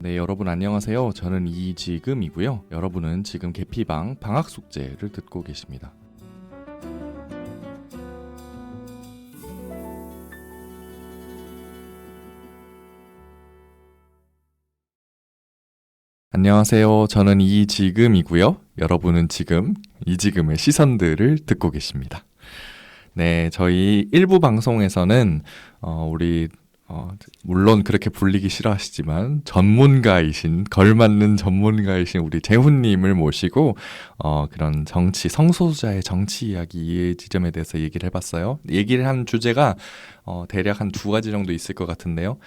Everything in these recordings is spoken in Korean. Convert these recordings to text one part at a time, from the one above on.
네, 여러분 안녕하세요. 저는 이지금이고요. 여러분은 지금 계피방 방학숙제를 듣고 계십니다. 안녕하세요. 저는 이지금이고요. 여러분은 지금 이지금의 시선들을 듣고 계십니다. 네, 저희 일부 방송에서는 물론 그렇게 불리기 싫어하시지만 전문가이신, 걸맞는 전문가이신 우리 재훈님을 모시고 그런 정치, 성소수자의 정치 이야기의 지점에 대해서 얘기를 해봤어요. 얘기를 한 주제가 대략 한 2가지 정도 있을 것 같은데요.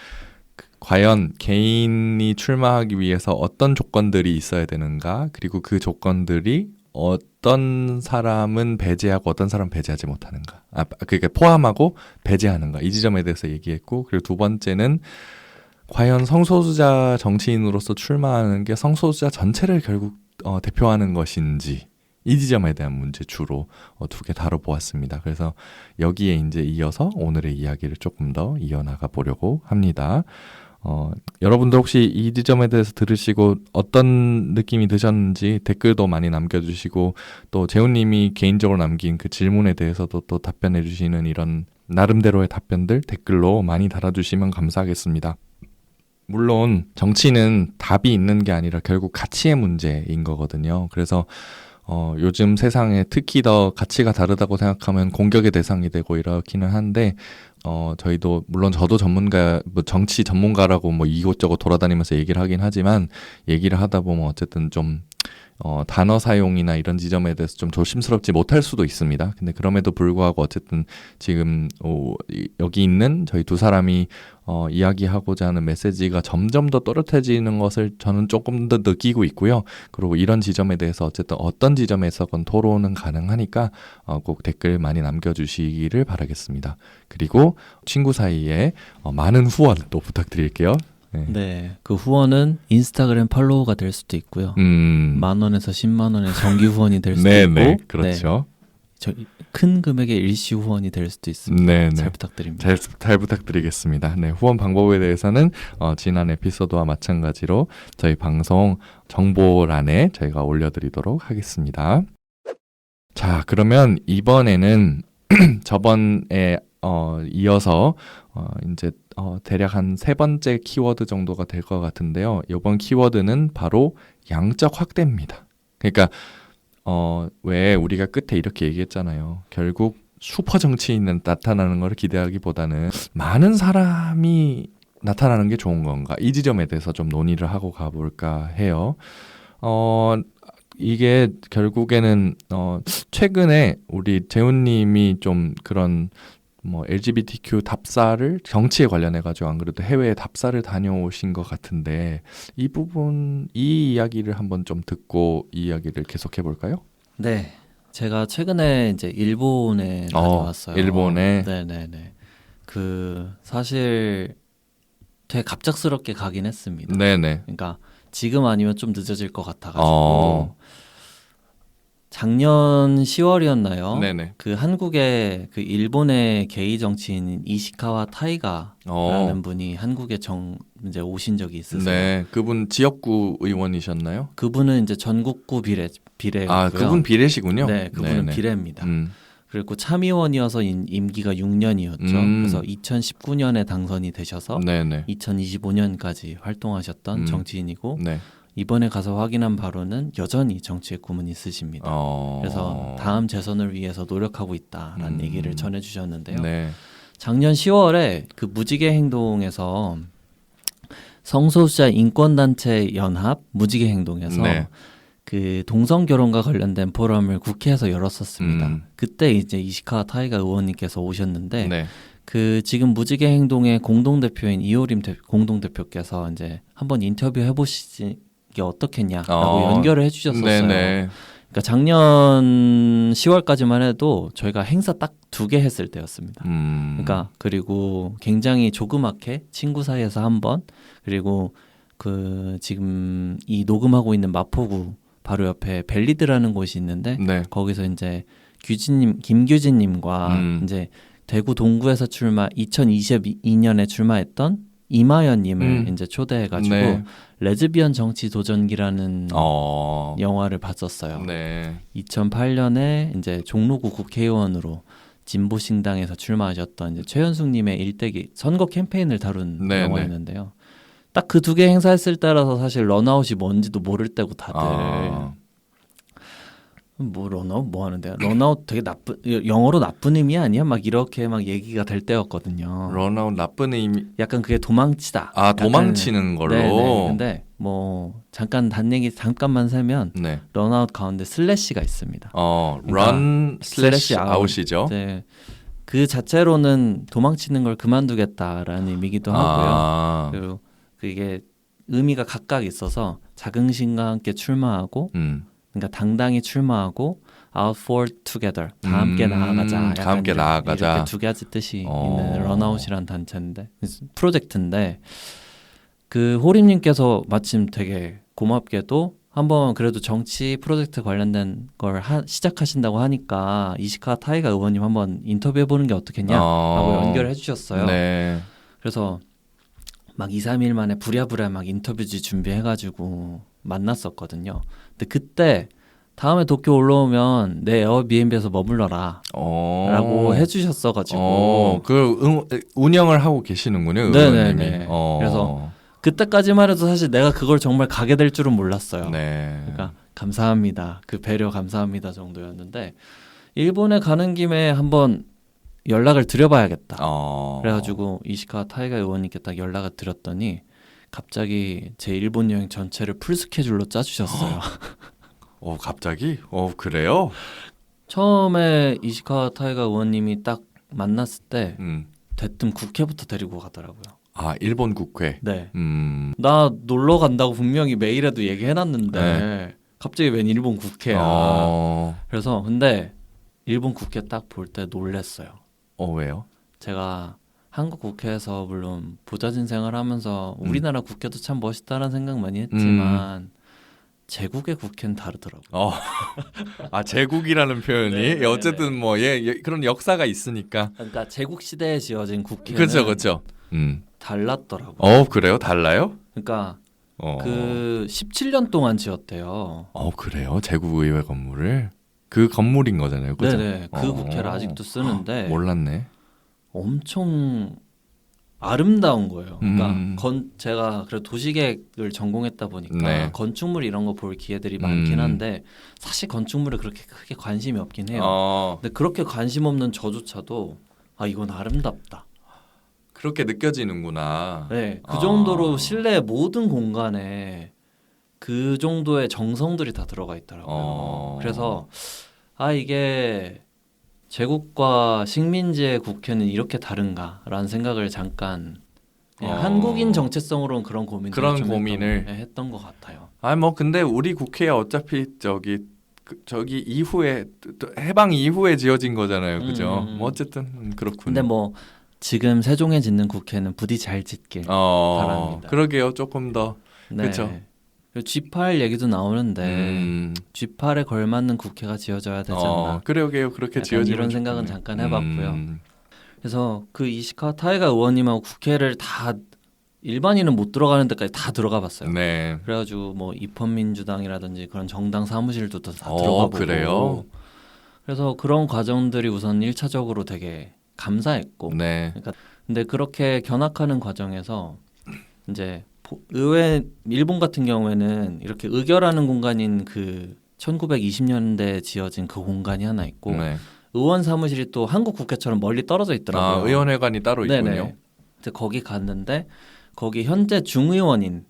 과연 개인이 출마하기 위해서 어떤 조건들이 있어야 되는가, 그리고 그 조건들이 어떤 사람은 배제하고 어떤 사람은 배제하지 못하는가, 그게 포함하고 배제하는가, 이 지점에 대해서 얘기했고, 그리고 2번째는 과연 성소수자 정치인으로서 출마하는 게 성소수자 전체를 결국 대표하는 것인지, 이 지점에 대한 문제 주로 2개 다뤄보았습니다. 그래서 여기에 이제 이어서 오늘의 이야기를 조금 더 이어나가 보려고 합니다. 여러분들 혹시 이 지점에 대해서 들으시고 어떤 느낌이 드셨는지 댓글도 많이 남겨주시고, 또 재훈님이 개인적으로 남긴 그 질문에 대해서도 또 답변해 주시는 이런 나름대로의 답변들 댓글로 많이 달아주시면 감사하겠습니다. 물론 정치는 답이 있는 게 아니라 결국 가치의 문제인 거거든요. 그래서 요즘 세상에 특히 더 가치가 다르다고 생각하면 공격의 대상이 되고 이렇기는 한데, 저희도 물론 저도 정치 전문가라고 이곳저곳 돌아다니면서 얘기를 하긴 하지만, 얘기를 하다 보면 어쨌든 좀 단어 사용이나 이런 지점에 대해서 좀 조심스럽지 못할 수도 있습니다. 근데 그럼에도 불구하고 어쨌든 지금 여기 있는 저희 2 사람이 이야기하고자 하는 메시지가 점점 더 또렷해지는 것을 저는 조금 더 느끼고 있고요. 그리고 이런 지점에 대해서 어쨌든 어떤 지점에서건 토론은 가능하니까 꼭 댓글 많이 남겨주시기를 바라겠습니다. 그리고 친구 사이에 많은 후원 또 부탁드릴게요. 네, 그 후원은 인스타그램 팔로우가 될 수도 있고요. 10,000원에서 100,000원의 정기 후원이 될 수도 있고, 네, 그렇죠. 큰 금액의 일시 후원이 될 수도 있습니다. 네, 잘 부탁드립니다. 잘 부탁드리겠습니다. 네, 후원 방법에 대해서는 지난 에피소드와 마찬가지로 저희 방송 정보란에 저희가 올려드리도록 하겠습니다. 자, 그러면 이번에는 저번에 이어서 이제 대략 한 3번째 키워드 정도가 될 것 같은데요. 이번 키워드는 바로 양적 확대입니다. 그러니까 왜 우리가 끝에 이렇게 얘기했잖아요. 결국 슈퍼 정치인은 나타나는 걸 기대하기보다는 많은 사람이 나타나는 게 좋은 건가, 이 지점에 대해서 좀 논의를 하고 가볼까 해요. 이게 결국에는 최근에 우리 재훈님이 좀 그런 LGBTQ 답사를, 정치에 관련해가지고 안 그래도 해외에 답사를 다녀오신 것 같은데, 이 이야기를 한번 좀 듣고 이 이야기를 계속해볼까요? 네, 제가 최근에 이제 일본에 다녀왔어요. 일본에? 네네네. 사실 되게 갑작스럽게 가긴 했습니다. 네네. 그러니까 지금 아니면 좀 늦어질 것 같아가지고 작년 10월이었나요? 네네. 한국의 일본의 게이 정치인 이시카와 타이가라는 분이 한국에 이제 오신 적이 있으세요. 네, 그분 지역구 의원이셨나요? 그분은 이제 전국구 비례고요. 그분 비례시군요. 네, 그분은 비례입니다. 그리고 참의원이어서 임기가 6년이었죠. 그래서 2019년에 당선이 되셔서 2025년까지 활동하셨던 정치인이고, 네. 이번에 가서 확인한 바로는 여전히 정치의 꿈은 있으십니다. 그래서 다음 재선을 위해서 노력하고 있다라는 얘기를 전해주셨는데요. 네. 작년 10월에 그 무지개 행동에서 성소수자 인권단체 연합 무지개 행동에서 그 동성 결혼과 관련된 포럼을 국회에서 열었었습니다. 그때 이제 이시카 타이가 의원님께서 오셨는데, 지금 무지개 행동의 공동대표인 이호림 공동대표께서 이제 한번 인터뷰 해보시지 게 어떻겠냐라고 연결을 해주셨었어요. 그러니까 작년 10월까지만 해도 저희가 행사 딱 2개 했을 때였습니다. 그러니까 그리고 굉장히 조그맣게 친구 사이에서 한 번, 그리고 지금 이 녹음하고 있는 마포구 바로 옆에 벨리드라는 곳이 있는데, 거기서 이제 김규진님과 이제 대구 동구에서 2022년에 출마했던 이마연님을 이제 초대해가지고 네. 레즈비언 정치 도전기라는 어. 영화를 봤었어요. 네. 2008년에 이제 종로구 국회의원으로 진보신당에서 출마하셨던 이제 최현숙님의 일대기 선거 캠페인을 다룬 네, 영화였는데요. 딱 그 두 개 행사했을 때라서 사실 런아웃이 뭔지도 모를 때고 다들 뭐 런아웃 뭐 하는데요? 런아웃 되게 나쁜 영어로 나쁜 의미 아니야? 막 이렇게 막 얘기가 될 때였거든요. 런아웃 나쁜 의미. 약간 그게 도망치다. 아, 약간, 도망치는 걸로. 네네. 근데 뭐 잠깐 단 얘기 잠깐만 세면 네. 런아웃 가운데 슬래시가 있습니다. 그러니까 run slash out이죠. 네. 그 자체로는 도망치는 걸 그만두겠다라는 의미기도 하고요. 그리고 그게 의미가 각각 있어서 자긍심과 함께 출마하고 그러니까 당당히 출마하고 out for together 다 함께 나아가자. 다 약간 함께 나아가자. 이렇게 두 가지 뜻이 있는 런아웃이라는 단체인데 프로젝트인데 그 호림님께서 마침 되게 고맙게도 한번 그래도 정치 프로젝트 관련된 걸 시작하신다고 하니까 이시카 타이가 의원님 한번 인터뷰해보는 게 어떻겠냐 하고 연결해 주셨어요. 네. 그래서 막 2, 3일 만에 부랴부랴 막 인터뷰지 준비해가지고 만났었거든요. 근데 그때 다음에 도쿄 올라오면 내 에어비앤비에서 머물러라 라고 해주셨어가지고 운영을 하고 계시는군요. 네네네. 그래서 그때까지만 해도 사실 내가 그걸 정말 가게 될 줄은 몰랐어요. 네. 그러니까 감사합니다. 그 배려 감사합니다 정도였는데 일본에 가는 김에 한번 연락을 드려봐야겠다. 그래가지고 이시카 타이가 의원님께 딱 연락을 드렸더니 갑자기 제 일본 여행 전체를 풀 스케줄로 짜주셨어요. 갑자기? 그래요? 처음에 이시카 타이가 의원님이 딱 만났을 때 대뜸 국회부터 데리고 가더라고요. 아, 일본 국회. 네. 나 놀러 간다고 분명히 메일에도 얘기해놨는데 네. 갑자기 웬 일본 국회야. 그래서 근데 일본 국회 딱 볼 때 놀랬어요. 왜요? 제가 한국 국회에서 물론 보좌진 생활하면서 우리나라 국회도 참 멋있다라는 생각 많이 했지만 제국의 국회는 다르더라고요. 제국이라는 표현이 어쨌든 뭐 그런 역사가 있으니까. 그러니까 제국 시대에 지어진 국회는 그렇죠. 달랐더라고요. 그래요? 달라요? 그러니까 그 17년 동안 지었대요. 그래요? 제국의회 건물을? 그 건물인 거잖아요, 그죠? 네네. 그 국회를 아직도 쓰는데 몰랐네. 엄청 아름다운 거예요. 그러니까 제가 그래도 도시계획을 전공했다 보니까 건축물 이런 거 볼 기회들이 많긴 한데 사실 건축물에 그렇게 크게 관심이 없긴 해요. 근데 그렇게 관심 없는 저조차도 이건 아름답다. 그렇게 느껴지는구나. 네, 그 정도로 실내 모든 공간에 그 정도의 정성들이 다 들어가 있더라고요. 그래서 이게 제국과 식민지의 국회는 이렇게 다른가라는 생각을 잠깐 한국인 정체성으로는 그런 고민을 했던 것 같아요. 근데 우리 국회에 어차피 저기 이후에 해방 이후에 지어진 거잖아요, 그죠? 뭐 어쨌든 그렇군요. 근데 뭐 지금 세종에 짓는 국회는 부디 잘 짓길 바랍니다. 그러게요, 조금 더 그렇죠. G8 얘기도 나오는데 G8에 걸맞는 국회가 지어져야 되지 않나. 그러게요, 그렇게 지어지는 이런 생각은 잠깐 해봤고요. 그래서 그 이시카 타이가 의원님하고 국회를 다 일반인은 못 들어가는 데까지 다 들어가 봤어요. 네. 그래가지고 뭐 입헌민주당이라든지 그런 정당 사무실도 다 들어가 보고. 그래요? 그래서 그런 과정들이 우선 1차적으로 되게 감사했고. 네. 근데 그렇게 견학하는 과정에서 이제 의회 일본 같은 경우에는 이렇게 의결하는 공간인 그 1920년대에 지어진 그 공간이 하나 있고 의원 사무실이 또 한국 국회처럼 멀리 떨어져 있더라고요. 의원회관이 따로 있군요. 이제 거기 갔는데 거기 현재 중의원인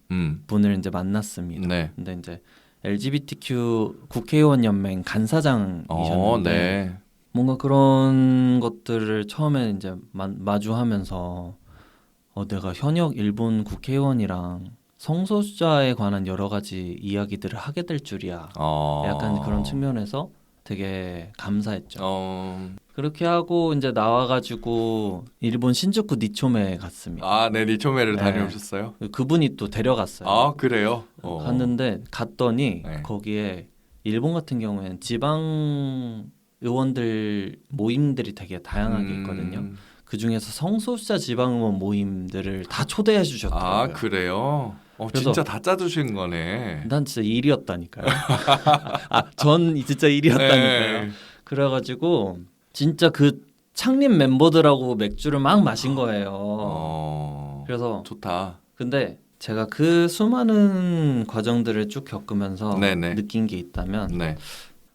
분을 이제 만났습니다. 근데 이제 LGBTQ 국회의원 연맹 간사장이셨는데 뭔가 그런 것들을 처음에 이제 마주하면서 내가 현역 일본 국회의원이랑 성소수자에 관한 여러 가지 이야기들을 하게 될 줄이야. 약간 그런 측면에서 되게 감사했죠. 그렇게 하고 이제 나와가지고 일본 신주쿠 니초메에 갔습니다. 네, 니초메를 다녀오셨어요? 그분이 또 데려갔어요. 그래요? 갔는데 갔더니 거기에 일본 같은 경우에는 지방 의원들 모임들이 되게 다양하게 있거든요. 그 중에서 성소수자 지방의원 모임들을 다 초대해 주셨더라고요. 아 그래요? 그래서 진짜 다 짜주신 거네. 난 진짜 일이었다니까요. 전 진짜 일이었다니까요. 네. 그래가지고 진짜 그 창립 멤버들하고 맥주를 막 마신 거예요. 그래서 좋다. 근데 제가 그 수많은 과정들을 쭉 겪으면서 네네. 느낀 게 있다면 네.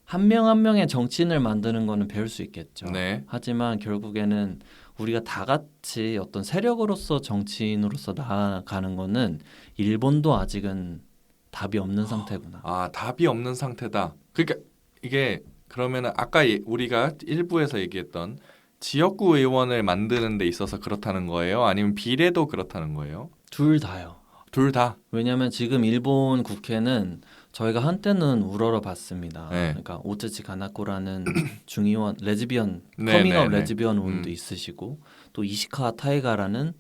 한 명 한 명의 정치인을 만드는 거는 배울 수 있겠죠. 네. 하지만 결국에는 우리가 다 같이 어떤 세력으로서 정치인으로서 나아가는 거는 일본도 아직은 답이 없는 상태구나. 답이 없는 상태다. 그러니까 이게 그러면은 아까 우리가 일부에서 얘기했던 지역구 의원을 만드는 데 있어서 그렇다는 거예요? 아니면 비례도 그렇다는 거예요? 둘 다요. 둘 다. 왜냐하면 지금 일본 국회는 저희가 한때는 우러러 봤습니다. 네. 그러니까 오츠치 가나코라는 중의원 레즈비언 네, 커밍아웃 네, 네. 레즈비언 의원도 있으시고 또 이시카 타이가라는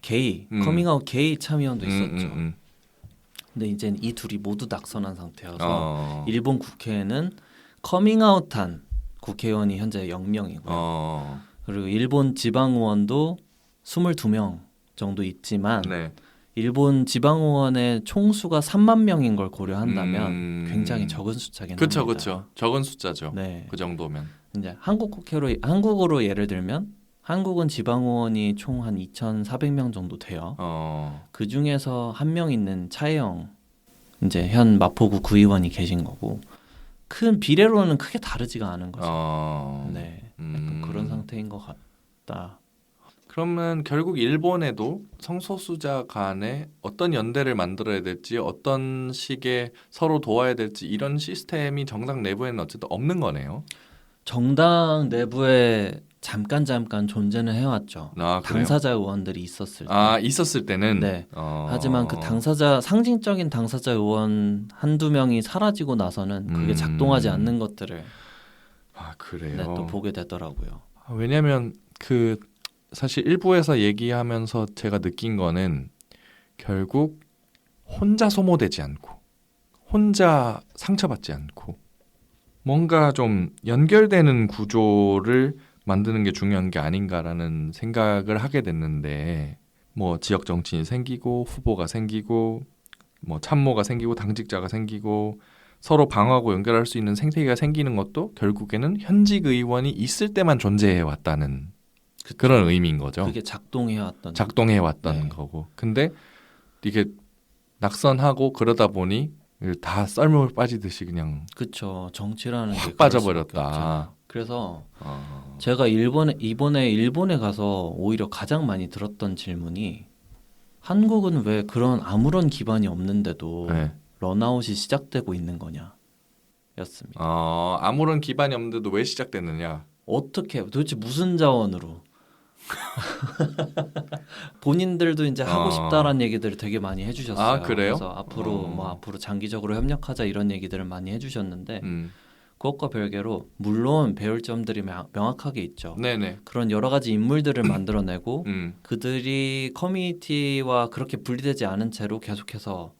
게이 커밍아웃 게이 참의원도 있었죠. 근데 이제 이 둘이 모두 낙선한 상태여서 일본 국회에는 커밍아웃한 국회의원이 현재 0명이고요. 그리고 일본 지방의원도 22명 정도 있지만 네. 일본 지방의원의 총수가 3만 명인 걸 고려한다면 굉장히 적은 숫자긴 그쵸, 합니다. 그쵸. 적은 숫자죠. 네. 그 정도면. 이제 한국으로 예를 들면 한국은 지방의원이 총 한 2,400명 정도 돼요. 그 중에서 한 명 있는 차혜영 이제 현 마포구 구의원이 계신 거고 큰 비례로는 크게 다르지가 않은 거죠. 네, 약간 그런 상태인 것 같다. 그러면 결국 일본에도 성소수자 간에 어떤 연대를 만들어야 될지 어떤 식의 서로 도와야 될지 이런 시스템이 정당 내부에는 어쨌든 없는 거네요. 정당 내부에 잠깐 존재는 해왔죠. 그래요? 당사자 의원들이 있었을 때. 있었을 때는. 네. 하지만 그 상징적인 당사자 의원 한두 명이 사라지고 나서는 그게 작동하지 않는 것들을 그래요. 네, 또 보게 되더라고요. 왜냐하면 그 사실 일부에서 얘기하면서 제가 느낀 거는 결국 혼자 소모되지 않고 혼자 상처받지 않고 뭔가 좀 연결되는 구조를 만드는 게 중요한 게 아닌가라는 생각을 하게 됐는데 뭐 지역 정치인이 생기고 후보가 생기고 뭐 참모가 생기고 당직자가 생기고 서로 방어하고 연결할 수 있는 생태계가 생기는 것도 결국에는 현직 의원이 있을 때만 존재해 왔다는 그런 의미인 거죠. 그게 작동해 왔던 네. 거고. 근데 이게 낙선하고 그러다 보니 다 썰물 빠지듯이 그냥 그쵸. 정치라는 게 확 빠져버렸다. 그래서 제가 이번에 일본에 가서 오히려 가장 많이 들었던 질문이 한국은 왜 그런 아무런 기반이 없는데도 네. 런아웃이 시작되고 있는 거냐 였습니다. 아무런 기반이 없는데도 왜 시작됐느냐. 어떻게 도대체 무슨 자원으로 본인들도 이제 하고 싶다라는 얘기들을 되게 많이 해주셨어요. 그래요? 그래서 앞으로 장기적으로 협력하자 이런 얘기들을 많이 해주셨는데 그것과 별개로 물론 배울 점들이 명확하게 있죠. 네네. 그런 여러 가지 인물들을 만들어내고 음. 그들이 커뮤니티와 그렇게 분리되지 않은 채로 계속해서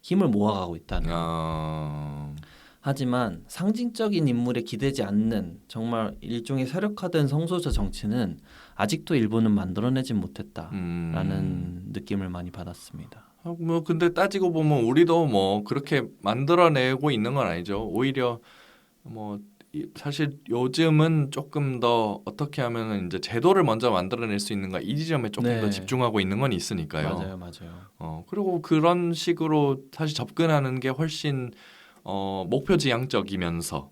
힘을 모아가고 있다는 거. 하지만 상징적인 인물에 기대지 않는 정말 일종의 세력화된 성소수자 정치는 아직도 일본은 만들어내지 못했다라는 느낌을 많이 받았습니다. 뭐 근데 따지고 보면 우리도 뭐 그렇게 만들어내고 있는 건 아니죠. 오히려 뭐 사실 요즘은 조금 더 어떻게 하면은 이제 제도를 먼저 만들어낼 수 있는가 이 지점에 조금 네. 더 집중하고 있는 건 있으니까요. 맞아요. 그리고 그런 식으로 사실 접근하는 게 훨씬 목표지향적이면서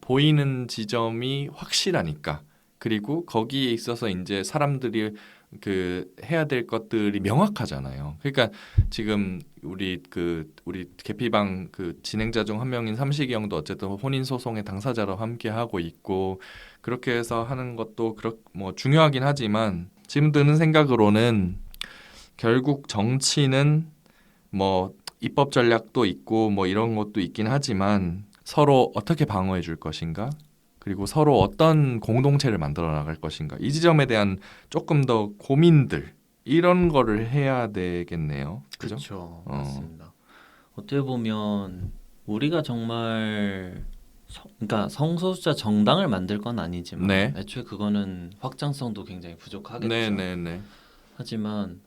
보이는 지점이 확실하니까 그리고 거기에 있어서 이제 사람들이 그 해야 될 것들이 명확하잖아요. 그러니까 지금 우리 개피방 그 진행자 중 한 명인 삼식이 형도 어쨌든 혼인 소송의 당사자로 함께 하고 있고 그렇게 해서 하는 것도 뭐 중요하긴 하지만 지금 드는 생각으로는 결국 정치는 뭐 입법 전략도 있고 뭐 이런 것도 있긴 하지만 서로 어떻게 방어해 줄 것인가 그리고 서로 어떤 공동체를 만들어 나갈 것인가 이 지점에 대한 조금 더 고민들 이런 거를 해야 되겠네요. 그죠? 그렇죠. 맞습니다. 어떻게 보면 우리가 정말 그러니까 성소수자 정당을 만들 건 아니지만 네. 애초에 그거는 확장성도 굉장히 부족하겠죠. 네네네. 하지만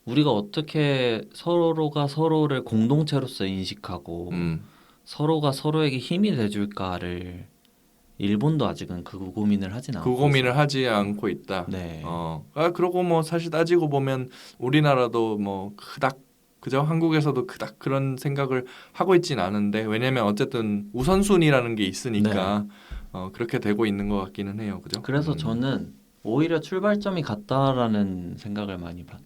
우리가 어떻게 서로가 서로를 공동체로서 인식하고 서로가 서로에게 힘이 돼줄까를 일본도 아직은 그 고민을 하진 않고 그 고민을 있어요. 하지 않고 있다. 네. 그러고 뭐 사실 따지고 보면 우리나라도 뭐 그닥 그죠? 한국에서도 그닥 그런 생각을 하고 있진 않은데 왜냐면 어쨌든 우선순위라는 게 있으니까 그렇게 되고 있는 것 같기는 해요. 그죠? 그래서 저는 오히려 출발점이 같다라는 생각을 많이 받.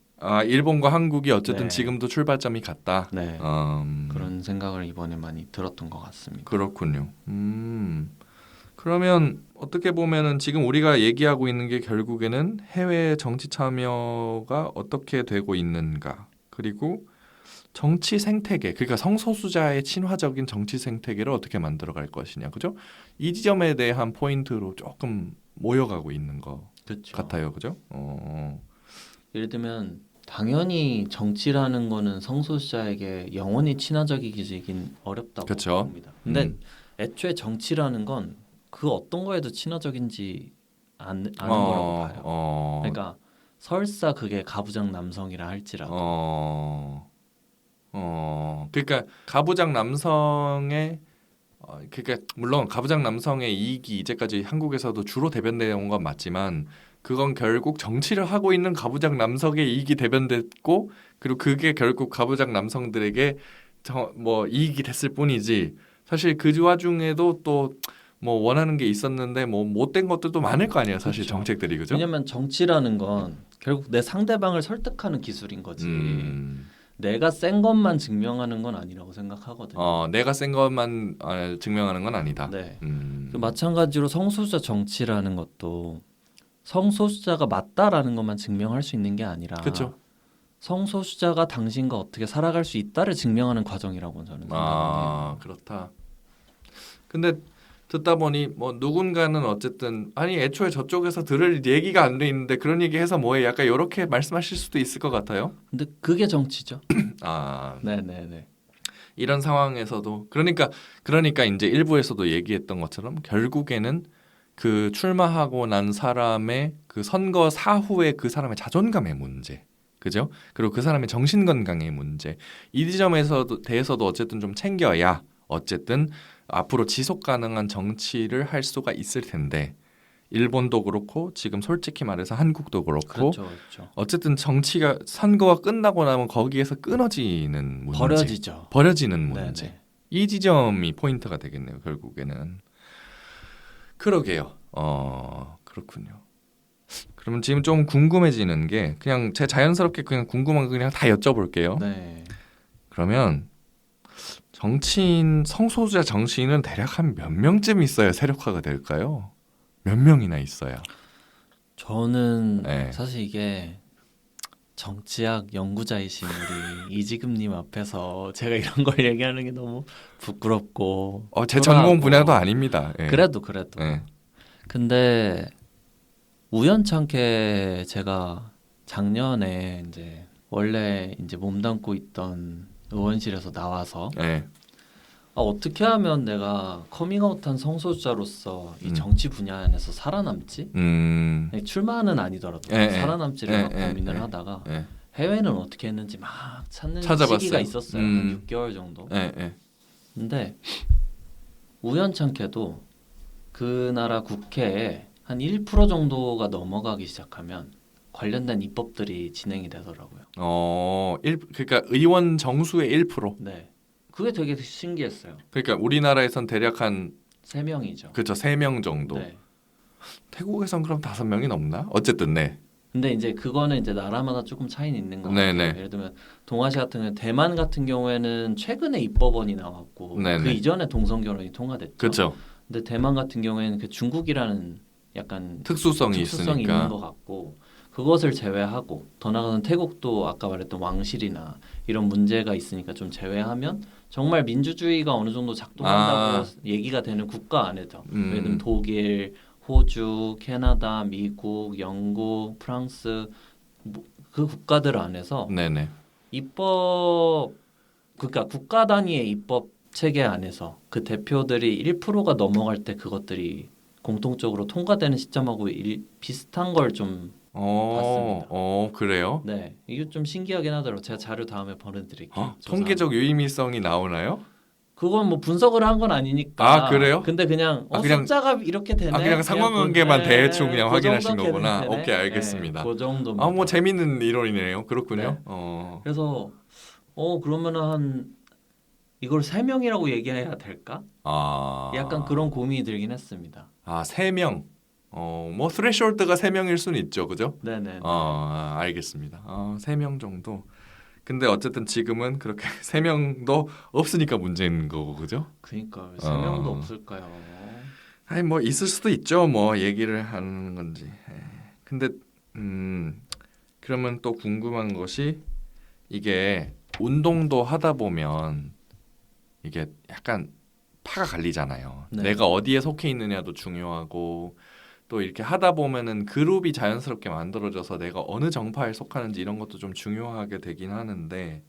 일본과 한국이 어쨌든 네. 지금도 출발점이 같다. 네. 그런 생각을 이번에 많이 들었던 것 같습니다. 그렇군요. 그러면 어떻게 보면은 지금 우리가 얘기하고 있는 게 결국에는 해외 정치 참여가 어떻게 되고 있는가, 그리고 정치 생태계, 그러니까 성소수자의 친화적인 정치 생태계를 어떻게 만들어갈 것이냐, 그죠? 이 지점에 대한 포인트로 조금 모여가고 있는 것 그렇죠. 같아요, 그죠? 예를 들면 당연히 정치라는 거는 성소수자에게 영원히 친화적이긴 어렵다고 그쵸. 봅니다. 근데 애초에 정치라는 건 그 어떤 거에도 친화적인지 않은 거라고 봐요. 그러니까 설사 그게 가부장 남성이라 할지라도 그러니까 가부장 남성의 그러니까 물론 가부장 남성의 이익이 이제까지 한국에서도 주로 대변되어 온 건 맞지만 그건 결국 정치를 하고 있는 가부장 남성의 이익이 대변됐고 그리고 그게 결국 가부장 남성들에게 뭐 이익이 됐을 뿐이지 사실 그 와중에도 또 뭐 원하는 게 있었는데 뭐 못된 것들도 많을 거 아니에요 사실 그렇죠. 정책들이 그죠? 왜냐면 정치라는 건 결국 내 상대방을 설득하는 기술인 거지. 내가 센 것만 증명하는 건 아니라고 생각하거든요. 내가 센 것만 증명하는 건 아니다. 네. 마찬가지로 성소수자 정치라는 것도 성소수자가 맞다라는 것만 증명할 수 있는 게 아니라 그렇죠. 성소수자가 당신과 어떻게 살아갈 수 있다를 증명하는 과정이라고 저는 생각해요. 그렇다. 근데 듣다 보니 뭐 누군가는 어쨌든 아니 애초에 저쪽에서 들을 얘기가 안 돼 있는데 그런 얘기 해서 뭐해 약간 이렇게 말씀하실 수도 있을 것 같아요. 근데 그게 정치죠. 아, 네네네. 이런 상황에서도 그러니까 이제 일부에서도 얘기했던 것처럼 결국에는 그 출마하고 난 사람의 그 선거 사후에 그 사람의 자존감의 문제, 그죠? 그리고 그 사람의 정신 건강의 문제, 이 지점에서도 대해서도 어쨌든 좀 챙겨야 어쨌든 앞으로 지속 가능한 정치를 할 수가 있을 텐데 일본도 그렇고 지금 솔직히 말해서 한국도 그렇고 그렇죠, 그렇죠. 어쨌든 정치가 선거가 끝나고 나면 거기에서 끊어지는 문제, 버려지는 문제. 네네. 이 지점이 포인트가 되겠네요. 결국에는. 그러게요. 그렇군요. 그러면 지금 좀 궁금해지는 게 그냥 제 자연스럽게 그냥 궁금한 거 그냥 다 여쭤볼게요. 네. 그러면 성소수자 정치인은 대략 한 몇 명쯤 있어야 세력화가 될까요? 몇 명이나 있어야? 저는 네. 사실 이게 정치학 연구자이신 우리 이지금님 앞에서 제가 이런 걸 얘기하는 게 너무 부끄럽고 제 초라하고. 전공 분야도 아닙니다. 예. 그래도 예. 근데 우연찮게 제가 작년에 이제 원래 이제 몸담고 있던 의원실에서 나와서 예. 어떻게 하면 내가 커밍아웃한 성소수자로서 이 정치 분야 안에서 살아남지? 출마는 아니더라도 살아남지를 막 고민을 하다가 해외는 어떻게 했는지 막 찾는 찾아봤어요. 시기가 있었어요. 한 6개월 정도. 근데 우연찮게도 그 나라 국회에 한 1% 정도가 넘어가기 시작하면 관련된 입법들이 진행이 되더라고요. 그러니까 의원 정수의 1%. 네. 그게 되게 신기했어요. 그러니까 우리나라에선 대략 한 3명이죠. 그렇죠. 3명 정도. 네. 태국에선 그럼 5명이 넘나? 어쨌든 네. 근데 이제 그거는 이제 나라마다 조금 차이는 있는 것 네네. 같아요. 예를 들면 동아시아 같은 경우 대만 같은 경우에는 최근에 입법원이 나왔고 네네. 그 이전에 동성 결혼이 통과됐죠. 그렇죠. 근데 대만 같은 경우에는 그 중국이라는 약간 특수성이 있는 있으니까. 것 같고 그것을 제외하고 더 나아가는 태국도 아까 말했던 왕실이나 이런 문제가 있으니까 좀 제외하면 정말 민주주의가 어느 정도 작동한다고 얘기가 되는 국가 안에서 예를 들면 독일, 호주, 캐나다, 미국, 영국, 프랑스 그 국가들 안에서 네네. 입법 그러니까 국가 단위의 입법 체계 안에서 그 대표들이 1%가 넘어갈 때 그것들이 공통적으로 통과되는 시점하고 비슷한 걸 좀 봤습니다. 그래요? 네, 이게 좀 신기하긴 하더라고요. 제가 자료 다음에 보내드릴게요. 통계적 유의미성이 나오나요? 그건 뭐 분석을 한 건 아니니까. 그래요? 근데 그냥 그냥 숫자가 이렇게 되네. 그냥 상관관계만 대충 그냥 그 확인하신 정도 거구나. 되네. 오케이, 알겠습니다. 그 정도입니다. 뭐 재밌는 이론이네요. 그렇군요. 네. 그래서 그러면은 한 이걸 3명이라고 얘기해야 될까? 약간 그런 고민이 들긴 했습니다. 3명. 뭐 스레시홀드가 3명일 수는 있죠. 그죠? 네네. 알겠습니다. 3명 정도. 근데 어쨌든 지금은 그렇게 3명도 없으니까 문제인 거고, 그죠? 그러니까 3명도 없을까요? 아니 뭐 있을 수도 있죠. 뭐 얘기를 하는 건지. 근데 그러면 또 궁금한 것이 이게 운동도 하다 보면 이게 약간 파가 갈리잖아요. 네. 내가 어디에 속해 있느냐도 중요하고 또 이렇게 하다 보면은 그룹이 자연스럽게 만들어져서 내가 어느 정파에 속하는지 이런 것도 좀 중요하게 되긴 하는데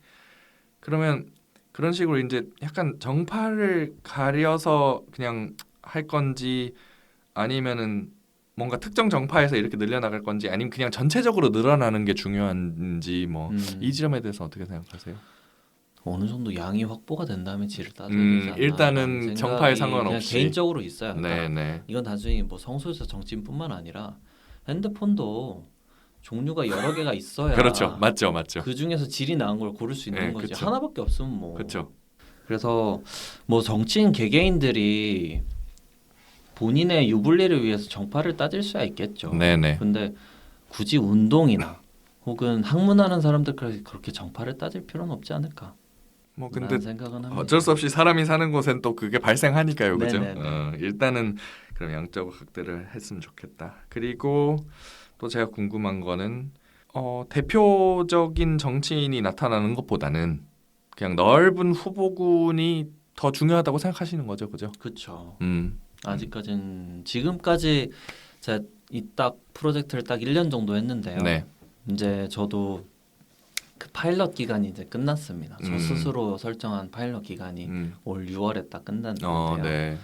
그러면 그런 식으로 이제 약간 정파를 가려서 그냥 할 건지 아니면은 뭔가 특정 정파에서 이렇게 늘려나갈 건지 아니면 그냥 전체적으로 늘어나는 게 중요한지 뭐 이 지점에 대해서 어떻게 생각하세요? 어느 정도 양이 확보가 된다면 질을 따져야 되지 않나. 일단은 정파에 상관없이 그냥 개인적으로 있어요. 네네. 이건 단순히 뭐 성소수자 정치인뿐만 아니라 핸드폰도 종류가 여러 개가 있어야 그렇죠. 맞죠. 그 중에서 질이 나은 걸 고를 수 있는 네, 거지. 그쵸. 하나밖에 없으면 뭐. 그렇죠. 그래서 뭐 정치인 개개인들이 본인의 유불리를 위해서 정파를 따질 수야 있겠죠. 네네. 근데 굳이 운동이나 혹은 학문하는 사람들 그렇게 정파를 따질 필요는 없지 않을까. 뭐 근데 라는 생각은 합니다. 어쩔 수 없이 사람이 사는 곳엔 또 그게 발생하니까요, 그죠? 네네네. 일단은 그럼 양적 확대를 했으면 좋겠다. 그리고 또 제가 궁금한 거는 대표적인 정치인이 나타나는 것보다는 그냥 넓은 후보군이 더 중요하다고 생각하시는 거죠, 그죠? 그렇죠. 음, 아직까지는 지금까지 제가 이 딱 프로젝트를 딱 1년 정도 했는데요. 네, 이제 저도 그 파일럿 기간이 이제 끝났습니다. 저 스스로 설정한 파일럿 기간이 올 6월에 딱 끝났는데요. 네,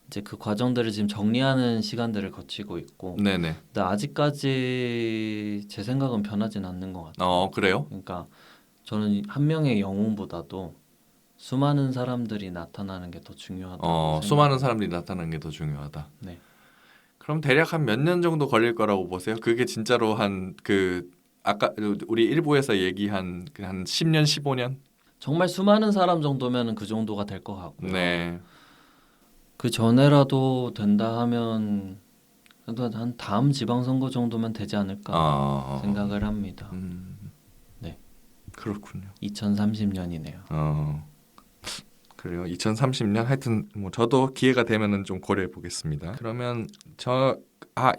이제 그 과정들을 지금 정리하는 시간들을 거치고 있고, 네네. 근데 아직까지 제 생각은 변하진 않는 것 같아요. 그래요? 그러니까 저는 한 명의 영웅보다도 수많은 사람들이 나타나는 게 더 중요하다고 수많은 사람들이 나타나는 게 더 중요하다. 네. 그럼 대략 한 몇 년 정도 걸릴 거라고 보세요? 그게 진짜로 아까 우리 일부에서 얘기한 한 10년, 15년? 정말 수많은 사람 정도면 그 정도가 될 것 같고요. 네. 그 전에라도 된다 하면 그래도 한 다음 지방선거 정도면 되지 않을까 생각을 합니다. 네. 그렇군요. 2030년이네요. 그래요. 2030년 하여튼 뭐 저도 기회가 되면은 좀 고려해 보겠습니다. 그러면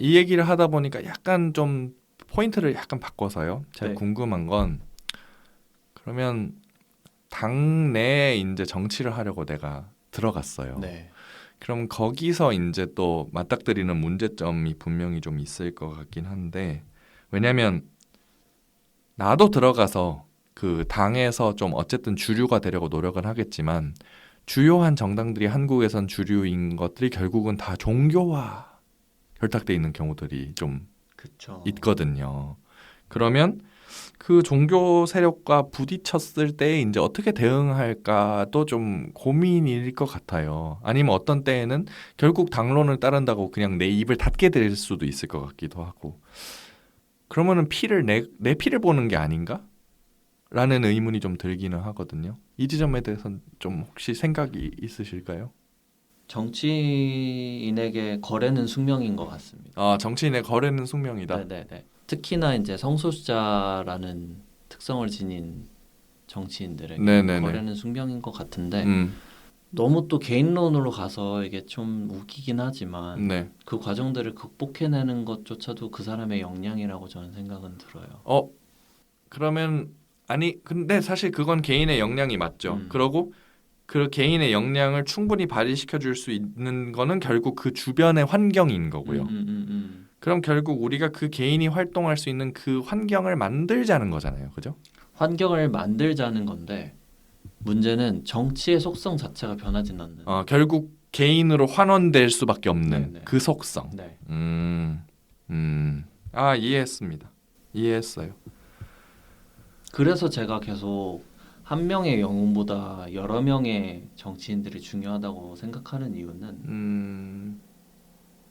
이 얘기를 하다 보니까 약간 좀 포인트를 약간 바꿔서요. 제가 네. 궁금한 건 그러면 당내에 이제 정치를 하려고 내가 들어갔어요. 네. 그럼 거기서 이제 또 맞닥뜨리는 문제점이 분명히 좀 있을 것 같긴 한데 왜냐면 나도 들어가서 그 당에서 좀 어쨌든 주류가 되려고 노력은 하겠지만 주요한 정당들이 한국에선 주류인 것들이 결국은 다 종교와 결탁돼 있는 경우들이 좀 그렇죠. 있거든요. 그러면 그 종교 세력과 부딪혔을 때 이제 어떻게 대응할까도 좀 고민일 것 같아요. 아니면 어떤 때에는 결국 당론을 따른다고 그냥 내 입을 닫게 될 수도 있을 것 같기도 하고. 그러면은 내 피를 보는 게 아닌가? 라는 의문이 좀 들기는 하거든요. 이 지점에 대해서는 좀 혹시 생각이 있으실까요? 정치인에게 거래는 숙명인 것 같습니다. 정치인의 거래는 숙명이다. 네네네. 특히나 이제 성소수자라는 특성을 지닌 정치인들에게 네네네. 거래는 숙명인 것 같은데 음, 너무 또 개인론으로 가서 이게 좀 웃기긴 하지만 네. 그 과정들을 극복해내는 것조차도 그 사람의 역량이라고 저는 생각은 들어요. 그러면 근데 사실 그건 개인의 역량이 맞죠. 그러고 그 개인의 역량을 충분히 발휘시켜 줄 수 있는 거는 결국 그 주변의 환경인 거고요. 그럼 결국 우리가 그 개인이 활동할 수 있는 그 환경을 만들자는 거잖아요. 그죠? 환경을 만들자는 건데 문제는 정치의 속성 자체가 변하진 않는. 결국 개인으로 환원될 수밖에 없는 네네. 그 속성. 네. 이해했습니다. 이해했어요. 그래서 제가 계속 한 명의 영웅보다 여러 명의 정치인들이 중요하다고 생각하는 이유는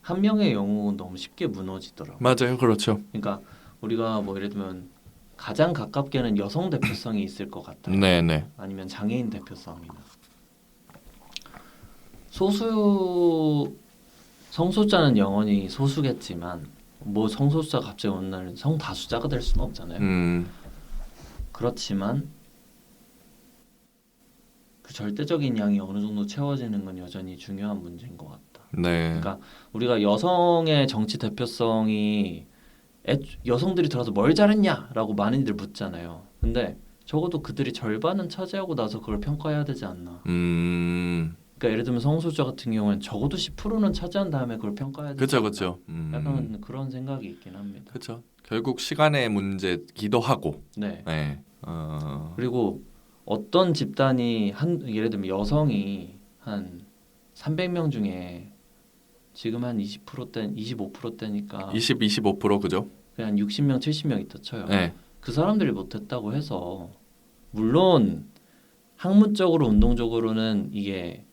한 명의 영웅은 너무 쉽게 무너지더라고요. 맞아요. 그렇죠. 그러니까 우리가 뭐 예를 들면 가장 가깝게는 여성 대표성이 있을 것 같아요. 네네. 아니면 장애인 대표성이나 소수 성소수자는 영원히 소수겠지만 뭐 성소수자 갑자기 어느 날 성다수자가 될 수는 없잖아요. 그렇지만 그 절대적인 양이 어느 정도 채워지는 건 여전히 중요한 문제인 것 같다. 네. 그러니까 우리가 여성의 정치 대표성이 여성들이 들어서 뭘 잘했냐라고 많이들 묻잖아요. 근데 적어도 그들이 절반은 차지하고 나서 그걸 평가해야 되지 않나. 그러니까 예를 들면 성소수자 같은 경우는 적어도 10%는 차지한 다음에 그걸 평가해야 되지 않나. 그렇죠. 약간 그런 생각이 있긴 합니다. 그렇죠. 결국 시간의 문제기도 하고. 네. 네. 그리고 어떤 집단이 예를 들면 여성이 한 300명 중에 지금 한 20%대, 25%대니까 25% 그죠? 그냥 60명, 70명 있다 쳐요. 네. 그 사람들이 못했다고 해서 물론 학문적으로 운동적으로는 이게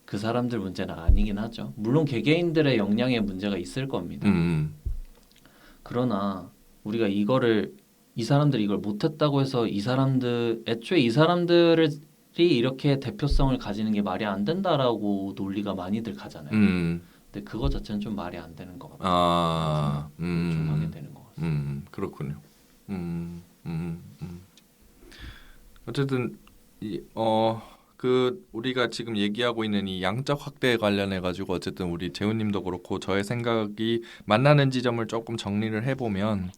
그 사람들 문제는 아니긴 하죠. 물론 개개인들의 역량에 문제가 있을 겁니다. 그러나 우리가 이 사람들이 이걸 못했다고 해서 애초에 이 사람들이 이렇게 대표성을 가지는 게 말이 안 된다라고 논리가 많이들 가잖아요. 근데 그거 자체는 좀 말이 안 되는 것 같아요. 좀 하게 되는 것 같아요. 그렇군요. 어쨌든 우리가 지금 얘기하고 있는 이 양적 확대에 관련해 가지고 어쨌든 우리 재훈님도 그렇고 저의 생각이 만나는 지점을 조금 정리를 해보면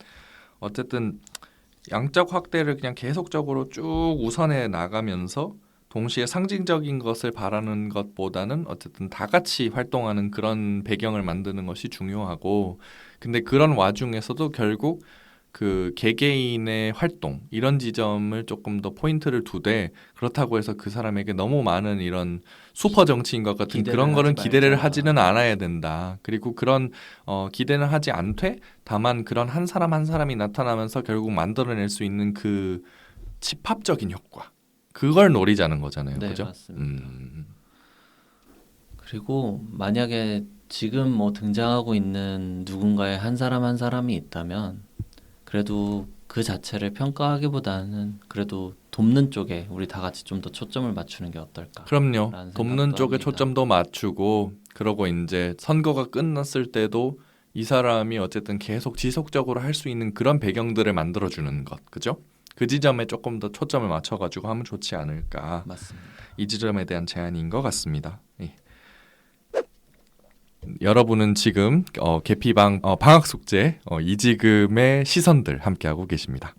어쨌든 양적 확대를 그냥 계속적으로 쭉 우선해 나가면서 동시에 상징적인 것을 바라는 것보다는 어쨌든 다 같이 활동하는 그런 배경을 만드는 것이 중요하고, 근데 그런 와중에서도 결국 그 개개인의 활동 이런 지점을 조금 더 포인트를 두되, 그렇다고 해서 그 사람에게 너무 많은 이런 슈퍼 정치인과 같은 그런 거는 기대를 하지는 않아야 된다. 그리고 그런 기대는 하지 않되 다만 그런 한 사람 한 사람이 나타나면서 결국 만들어낼 수 있는 그 집합적인 효과, 그걸 노리자는 거잖아요. 네, 그죠? 맞습니다. 그리고 만약에 지금 뭐 등장하고 있는 누군가의 한 사람 한 사람이 있다면 그래도 그 자체를 평가하기보다는 그래도 돕는 쪽에 우리 다 같이 좀 더 초점을 맞추는 게 어떨까? 그럼요. 돕는 쪽에 초점도 맞추고, 그러고 이제 선거가 끝났을 때도 이 사람이 어쨌든 계속 지속적으로 할 수 있는 그런 배경들을 만들어주는 것, 그죠? 그 지점에 조금 더 초점을 맞춰가지고 하면 좋지 않을까. 맞습니다. 이 지점에 대한 제안인 것 같습니다. 예. 여러분은 지금 계피방 방학 숙제 이지금의 시선들 함께하고 계십니다.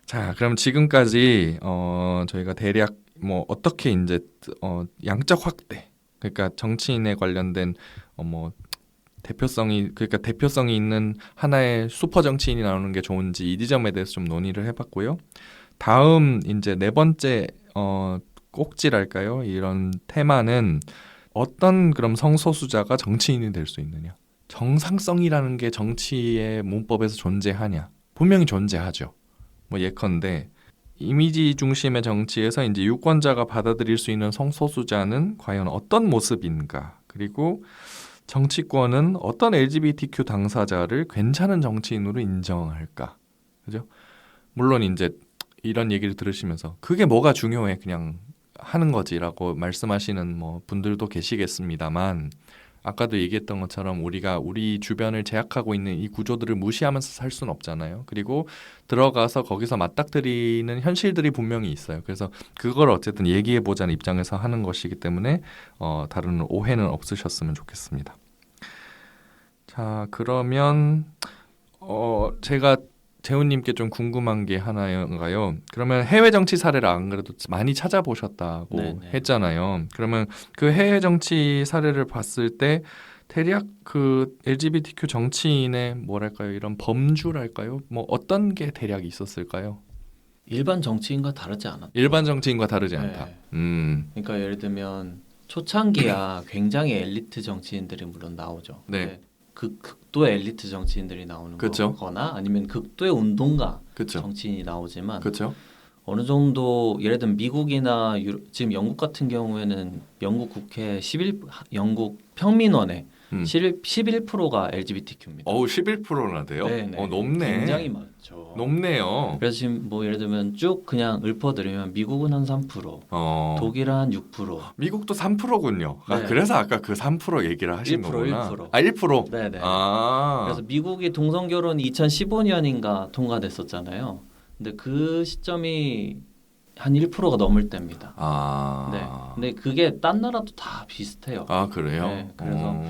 자, 그럼 지금까지 저희가 대략 뭐 어떻게 이제 양적 확대, 그러니까 정치인에 관련된 뭐 대표성이 있는 하나의 슈퍼 정치인이 나오는 게 좋은지 이 지점에 대해서 좀 논의를 해봤고요. 다음 이제 네 번째 꼭지랄까요? 이런 테마는 어떤 그럼 성소수자가 정치인이 될 수 있느냐? 정상성이라는 게 정치의 문법에서 존재하냐? 분명히 존재하죠. 뭐 예컨대 이미지 중심의 정치에서 이제 유권자가 받아들일 수 있는 성소수자는 과연 어떤 모습인가? 그리고 정치권은 어떤 LGBTQ 당사자를 괜찮은 정치인으로 인정할까? 그죠? 물론 이제 이런 얘기를 들으시면서 그게 뭐가 중요해? 그냥 하는 거지라고 말씀하시는 뭐 분들도 계시겠습니다만, 아까도 얘기했던 것처럼 우리가 우리 주변을 제약하고 있는 이 구조들을 무시하면서 살 수는 없잖아요. 그리고 들어가서 거기서 맞닥뜨리는 현실들이 분명히 있어요. 그래서 그걸 어쨌든 얘기해보자는 입장에서 하는 것이기 때문에 다른 오해는 없으셨으면 좋겠습니다. 자, 그러면 제가 재훈님께 좀 궁금한 게 하나인가요? 그러면 해외 정치 사례를 안 그래도 많이 찾아보셨다고 네네. 했잖아요. 그러면 그 해외 정치 사례를 봤을 때 대략 그 LGBTQ 정치인의 뭐랄까요? 이런 범주랄까요? 뭐 어떤 게 대략 있었을까요? 일반 정치인과 다르지 않았다. 일반 정치인과 다르지 않다. 네. 그러니까 예를 들면 초창기야 굉장히 엘리트 정치인들이 물론 나오죠. 네. 그 극도의 엘리트 정치인들이 나오는 그쵸. 거거나 아니면 극도의 운동가 그렇죠. 정치인이 나오지만 그렇죠. 어느 정도 예를 들면 미국이나 지금 영국 같은 경우에는 영국 국회 영국 평민원의 11%가 LGBTQ입니다. 11%나 돼요? 네네. 높네. 굉장히 많죠. 높네요. 그래서 지금 뭐 예를 들면 쭉 그냥 읊어드리면 미국은 한 3%, 독일은 한 6%. 미국도 3%군요. 아, 네. 그래서 아까 그 3% 얘기를 하신 1%, 거구나. 1%. 1%. 네네. 아. 그래서 미국이 동성 결혼이 2015년인가 통과됐었잖아요. 근데 그 시점이 한 1%가 넘을 때입니다. 아. 네. 근데 그게 딴 나라도 다 비슷해요. 아, 그래요? 네, 그래서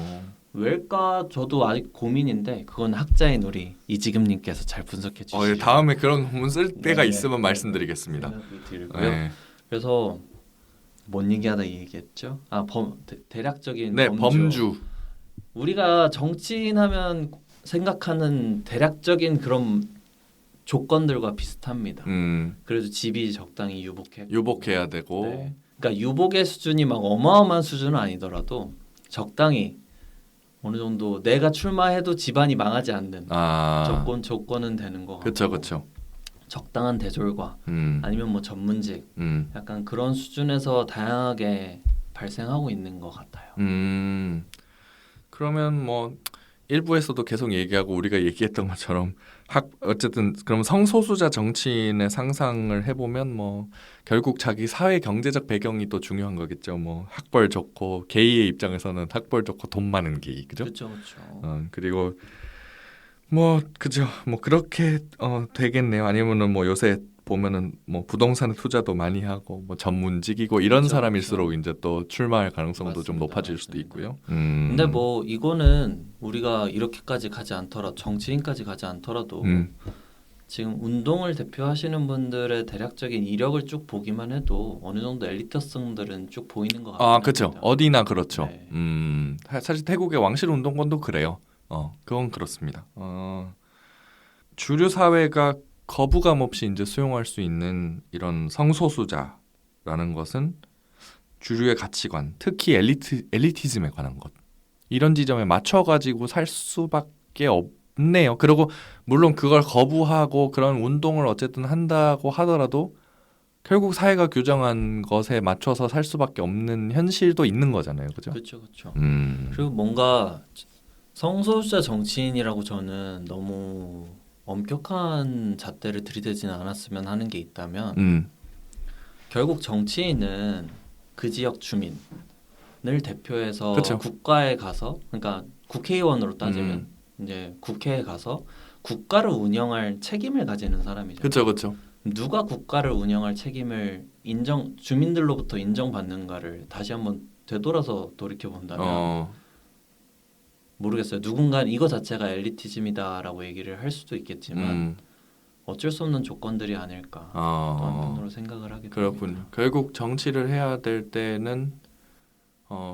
왜일까 저도 아직 고민인데 그건 학자인 우리 이지금님께서 잘 분석해 주시죠. 예, 다음에 그런 부분 쓸 때가 네, 있으면 네, 말씀드리겠습니다. 생각이 들고요. 네. 그래서 뭔 얘기하다 얘기했죠? 대략적인 네, 범주. 범주. 우리가 정치인하면 생각하는 대략적인 그런 조건들과 비슷합니다. 그래도 집이 적당히 유복해야 되고. 네. 그러니까 유복의 수준이 막 어마어마한 수준은 아니더라도 적당히 어느 정도 내가 출마해도 집안이 망하지 않는 조건은 되는 거 같고. 그렇죠, 그렇죠. 적당한 대졸과 아니면 뭐 전문직 약간 그런 수준에서 다양하게 발생하고 있는 것 같아요. 그러면 뭐 일부에서도 계속 얘기하고 우리가 얘기했던 것처럼 어쨌든 그럼 성소수자 정치인의 상상을 해보면 뭐 결국 자기 사회 경제적 배경이 또 중요한 거겠죠. 뭐 학벌 좋고 게이의 입장에서는 학벌 좋고 돈 많은 게이, 그죠? 그렇죠, 그렇죠. 그리고 뭐 그죠. 뭐 그렇게 되겠네요. 아니면은 뭐 요새 보면은 뭐 부동산에 투자도 많이 하고 뭐 전문직이고 이런 그쵸, 사람일수록 그쵸. 이제 또 출마할 가능성도 좀 맞습니다, 높아질 수도 맞습니다. 있고요. 근데 뭐 이거는 우리가 이렇게까지 가지 않더라도 정치인까지 가지 않더라도 지금 운동을 대표하시는 분들의 대략적인 이력을 쭉 보기만 해도 어느 정도 엘리트성들은 쭉 보이는 것 같아요. 그렇죠. 어디나 그렇죠. 네. 사실 태국의 왕실 운동권도 그래요. 그건 그렇습니다. 주류 사회가 거부감 없이 이제 수용할 수 있는 이런 성소수자라는 것은 주류의 가치관, 특히 엘리티즘에 관한 것 이런 지점에 맞춰가지고 살 수밖에 없네요. 그리고 물론 그걸 거부하고 그런 운동을 어쨌든 한다고 하더라도 결국 사회가 규정한 것에 맞춰서 살 수밖에 없는 현실도 있는 거잖아요, 그죠? 그렇죠, 그렇죠. 음. 그리고 뭔가 성소수자 정치인이라고 저는 너무 엄격한 잣대를 들이대지는 않았으면 하는 게 있다면 결국 정치인은 그 지역 주민을 대표해서 그쵸. 국가에 가서 그러니까 국회의원으로 따지면 이제 국회에 가서 국가를 운영할 책임을 가지는 사람이죠. 그렇죠, 그렇죠. 누가 국가를 운영할 책임을 주민들로부터 인정받는가를 다시 한번 되돌아서 돌이켜 본다면 모르겠어요. 누군가는 이거 자체가 엘리티즘이다라고 얘기를 할 수도 있겠지만 어쩔 수 없는 조건들이 아닐까 또 한편으로 생각을 하게 됩니다. 그렇군요. 결국 정치를 해야 될 때는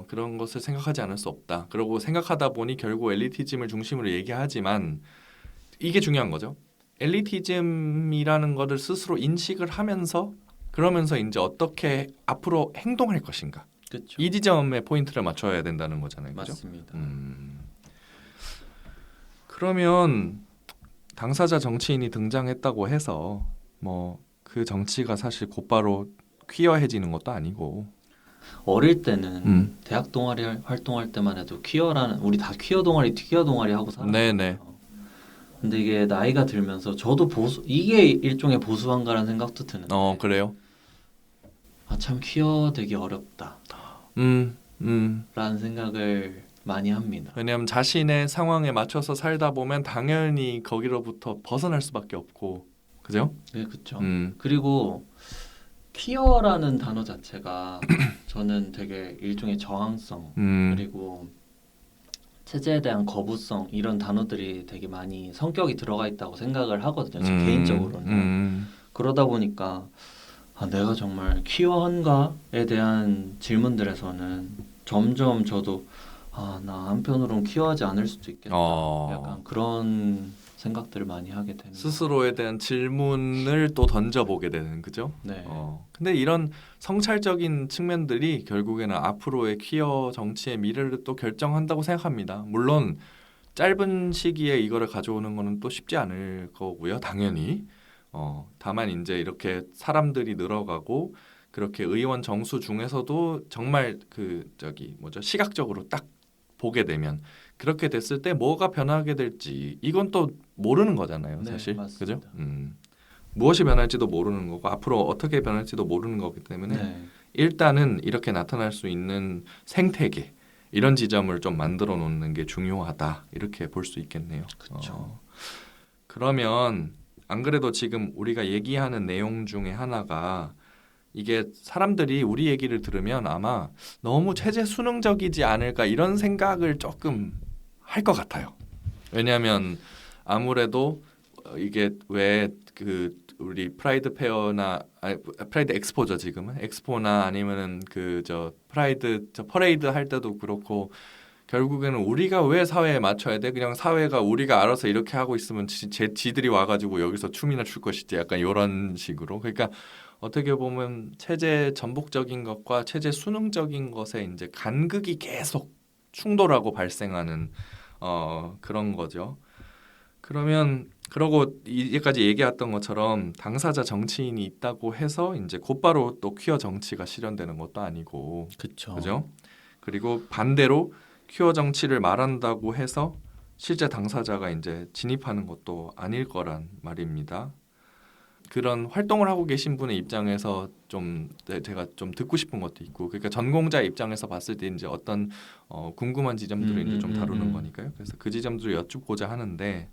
그런 것을 생각하지 않을 수 없다. 그리고 생각하다 보니 결국 엘리티즘을 중심으로 얘기하지만 이게 중요한 거죠. 엘리티즘이라는 것을 스스로 인식을 하면서 그러면서 이제 어떻게 앞으로 행동할 것인가. 그쵸. 이 지점에 포인트를 맞춰야 된다는 거잖아요. 그죠? 맞습니다. 그러면 당사자 정치인이 등장했다고 해서 뭐 그 정치가 사실 곧바로 퀴어해지는 것도 아니고 어릴 때는 대학 동아리 활동할 때만 해도 퀴어라는 우리 다 퀴어 동아리 하고 살았어요. 네네. 근데 이게 나이가 들면서 저도 이게 일종의 보수한가라는 생각도 드는데 그래요? 참 퀴어 되기 어렵다 라는 생각을 많이 합니다. 왜냐하면 자신의 상황에 맞춰서 살다 보면 당연히 거기로부터 벗어날 수밖에 없고 그죠? 네, 그렇죠. 그리고 퀴어라는 단어 자체가 저는 되게 일종의 저항성 그리고 체제에 대한 거부성 이런 단어들이 되게 많이 성격이 들어가 있다고 생각을 하거든요. 저 개인적으로는. 그러다 보니까 내가 정말 퀴어한가에 대한 질문들에서는 점점 저도 나 한편으로는 퀴어하지 않을 수도 있겠다. 약간 그런 생각들을 많이 하게 되는 스스로에 대한 질문을 또 던져보게 되는 그죠? 네. 근데 이런 성찰적인 측면들이 결국에는 앞으로의 퀴어 정치의 미래를 또 결정한다고 생각합니다. 물론 짧은 시기에 이거를 가져오는 거는 또 쉽지 않을 거고요, 당연히. 다만 이제 이렇게 사람들이 늘어가고 그렇게 의원 정수 중에서도 정말 시각적으로 딱 보게 되면 그렇게 됐을 때 뭐가 변하게 될지 이건 또 모르는 거잖아요, 사실. 네, 맞습니다. 그죠? 무엇이 변할지도 모르는 거고 앞으로 어떻게 변할지도 모르는 거기 때문에 네. 일단은 이렇게 나타날 수 있는 생태계 이런 지점을 좀 만들어 놓는 게 중요하다 이렇게 볼 수 있겠네요. 그렇죠. 그러면 안 그래도 지금 우리가 얘기하는 내용 중에 하나가 이게 사람들이 우리 얘기를 들으면 아마 너무 체제 수능적이지 않을까 이런 생각을 조금 할 것 같아요. 왜냐하면 아무래도 이게 왜 그 우리 프라이드 페어나 프라이드 엑스포죠 지금은 엑스포나 아니면은 그 저 프라이드 저 퍼레이드 할 때도 그렇고 결국에는 우리가 왜 사회에 맞춰야 돼? 그냥 사회가 우리가 알아서 이렇게 하고 있으면 지들이 와가지고 여기서 춤이나 출 것이지 약간 이런 식으로 그러니까 어떻게 보면 체제 전복적인 것과 체제 수능적인 것에 이제 간극이 계속 충돌하고 발생하는 그런 거죠. 그러면 그러고 이제까지 얘기했던 것처럼 당사자 정치인이 있다고 해서 이제 곧바로 또 퀴어 정치가 실현되는 것도 아니고 그렇죠. 그죠? 그리고 반대로 퀴어 정치를 말한다고 해서 실제 당사자가 이제 진입하는 것도 아닐 거란 말입니다. 그런 활동을 하고 계신 분의 입장에서 좀 제가 좀 듣고 싶은 것도 있고, 그러니까 전공자 입장에서 봤을 때 이제 어떤 궁금한 지점들을 이제 좀 다루는 거니까요. 그래서 그 지점들을 여쭙고자 하는데,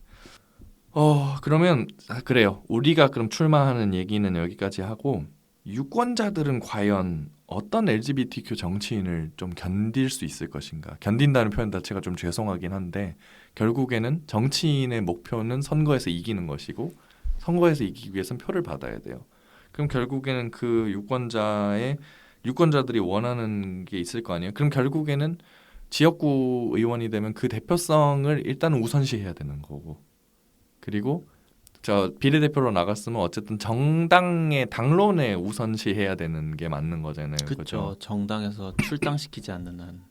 그러면 그래요. 우리가 그럼 출마하는 얘기는 여기까지 하고, 유권자들은 과연 어떤 LGBTQ 정치인을 좀 견딜 수 있을 것인가? 견딘다는 표현 자체가 좀 죄송하긴 한데 결국에는 정치인의 목표는 선거에서 이기는 것이고 선거에서 이기기 위해서는 표를 받아야 돼요. 그럼 결국에는 그 유권자들이 원하는 게 있을 거 아니에요. 그럼 결국에는 지역구 의원이 되면 그 대표성을 일단 우선시해야 되는 거고 그리고 저 비례대표로 나갔으면 어쨌든 정당의 당론에 우선시해야 되는 게 맞는 거잖아요. 그렇죠. 정당에서 출당시키지 않는 한.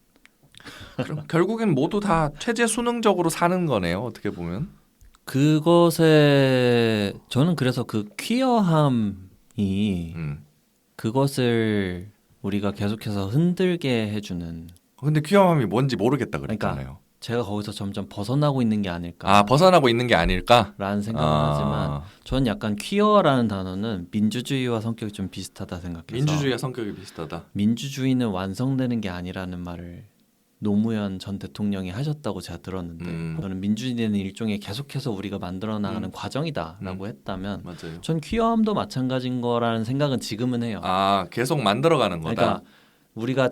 그럼 결국엔 모두 다 체제 수능적으로 사는 거네요. 어떻게 보면. 그것에 저는 그래서 그 퀴어함이 그것을 우리가 계속해서 흔들게 해주는. 근데 퀴어함이 뭔지 모르겠다 그랬잖아요. 그러니까 제가 거기서 점점 벗어나고 있는 게 아닐까. 벗어나고 있는 게 아닐까? 라는 생각은 하지만 저는 약간 퀴어라는 단어는 민주주의와 성격이 좀 비슷하다 생각해서 민주주의와 성격이 비슷하다. 민주주의는 완성되는 게 아니라는 말을 노무현 전 대통령이 하셨다고 제가 들었는데 저는 민주주의는 일종의 계속해서 우리가 만들어 나가는 과정이다라고 했다면 맞아요. 전 퀴어함도 마찬가지인 거라는 생각은 지금은 해요. 계속 만들어가는 거다. 그러니까 우리가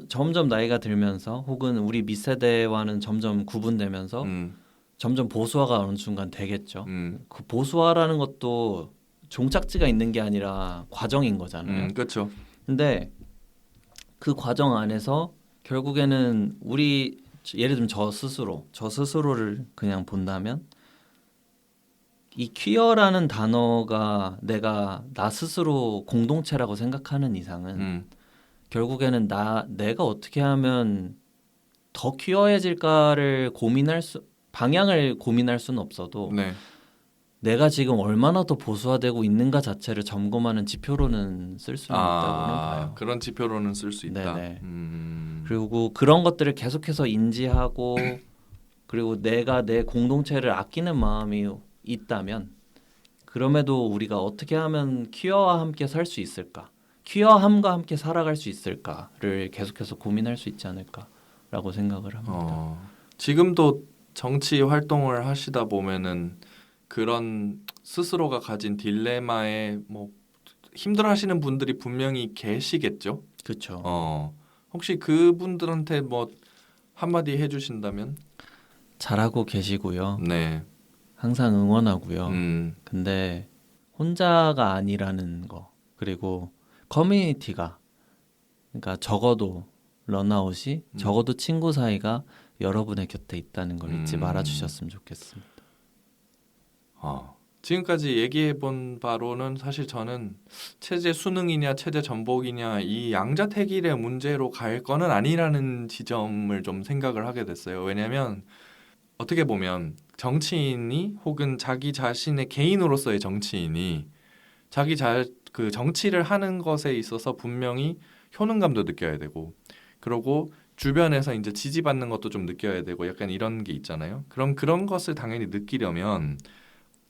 점점 나이가 들면서 혹은 우리 밑세대와는 점점 구분되면서 점점 보수화가 어느 순간 되겠죠. 그 보수화라는 것도 종착지가 있는 게 아니라 과정인 거잖아요. 그렇죠. 근데 그 과정 안에서 결국에는 우리 예를 들면 저 스스로를 그냥 본다면 이 퀴어라는 단어가 내가 나 스스로 공동체라고 생각하는 이상은 결국에는 내가 어떻게 하면 더 퀴어해질까를 방향을 고민할 수는 없어도 네. 내가 지금 얼마나 더 보수화되고 있는가 자체를 점검하는 지표로는 쓸 수는 있다고는 봐요. 그런 지표로는 쓸 수 있다. 네네. 그리고 그런 것들을 계속해서 인지하고 그리고 내가 내 공동체를 아끼는 마음이 있다면 그럼에도 우리가 어떻게 하면 퀴어와 함께 살 수 있을까? 퀴어함과 함께 살아갈 수 있을까를 계속해서 고민할 수 있지 않을까라고 생각을 합니다. 지금도 정치 활동을 하시다 보면은 그런 스스로가 가진 딜레마에 뭐 힘들어하시는 분들이 분명히 계시겠죠. 그렇죠. 혹시 그분들한테 뭐 한마디 해주신다면? 잘하고 계시고요. 네. 항상 응원하고요. 근데 혼자가 아니라는 거 그리고 커뮤니티가 그러니까 적어도 런아웃이 적어도 친구 사이가 여러분의 곁에 있다는 걸 잊지 말아주셨으면 좋겠습니다. 지금까지 얘기해본 바로는 사실 저는 체제 수능이냐 체제 전복이냐 이 양자택일의 문제로 갈 거는 아니라는 지점을 좀 생각을 하게 됐어요. 왜냐하면 어떻게 보면 정치인이 혹은 자기 자신의 개인으로서의 정치인이 그 정치를 하는 것에 있어서 분명히 효능감도 느껴야 되고 그러고 주변에서 이제 지지받는 것도 좀 느껴야 되고 약간 이런 게 있잖아요. 그럼 그런 것을 당연히 느끼려면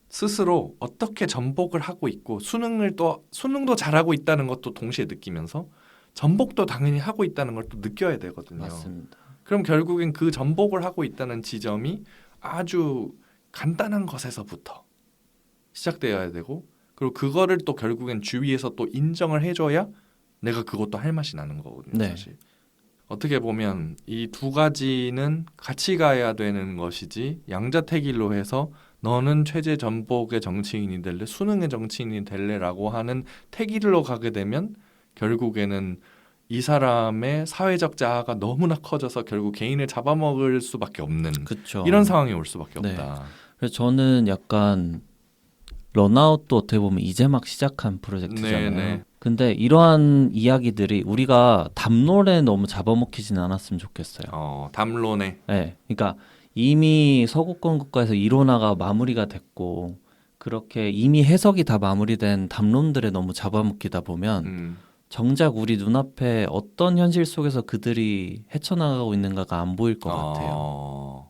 스스로 어떻게 전복을 하고 있고 수능도 잘하고 있다는 것도 동시에 느끼면서 전복도 당연히 하고 있다는 걸 또 느껴야 되거든요. 맞습니다. 그럼 결국엔 그 전복을 하고 있다는 지점이 아주 간단한 것에서부터 시작되어야 되고 그리고 그거를 또 결국엔 주위에서 또 인정을 해줘야 내가 그것도 할 맛이 나는 거거든요. 네. 사실 어떻게 보면 이 두 가지는 같이 가야 되는 것이지 양자택일로 해서 너는 체제 전복의 정치인이 될래 수능의 정치인이 될래라고 하는 택일로 가게 되면 결국에는 이 사람의 사회적 자아가 너무나 커져서 결국 개인을 잡아먹을 수밖에 없는 그쵸. 이런 상황이 올 수밖에 네. 없다. 그래서 저는 약간 런아웃도 어떻게 보면 이제 막 시작한 프로젝트잖아요. 네네. 근데 이러한 이야기들이 우리가 담론에 너무 잡아먹히진 않았으면 좋겠어요. 담론에 네, 그러니까 이미 서구권 국가에서 이론화가 마무리가 됐고 그렇게 이미 해석이 다 마무리된 담론들에 너무 잡아먹히다 보면 정작 우리 눈앞에 어떤 현실 속에서 그들이 헤쳐나가고 있는가가 안 보일 것 같아요.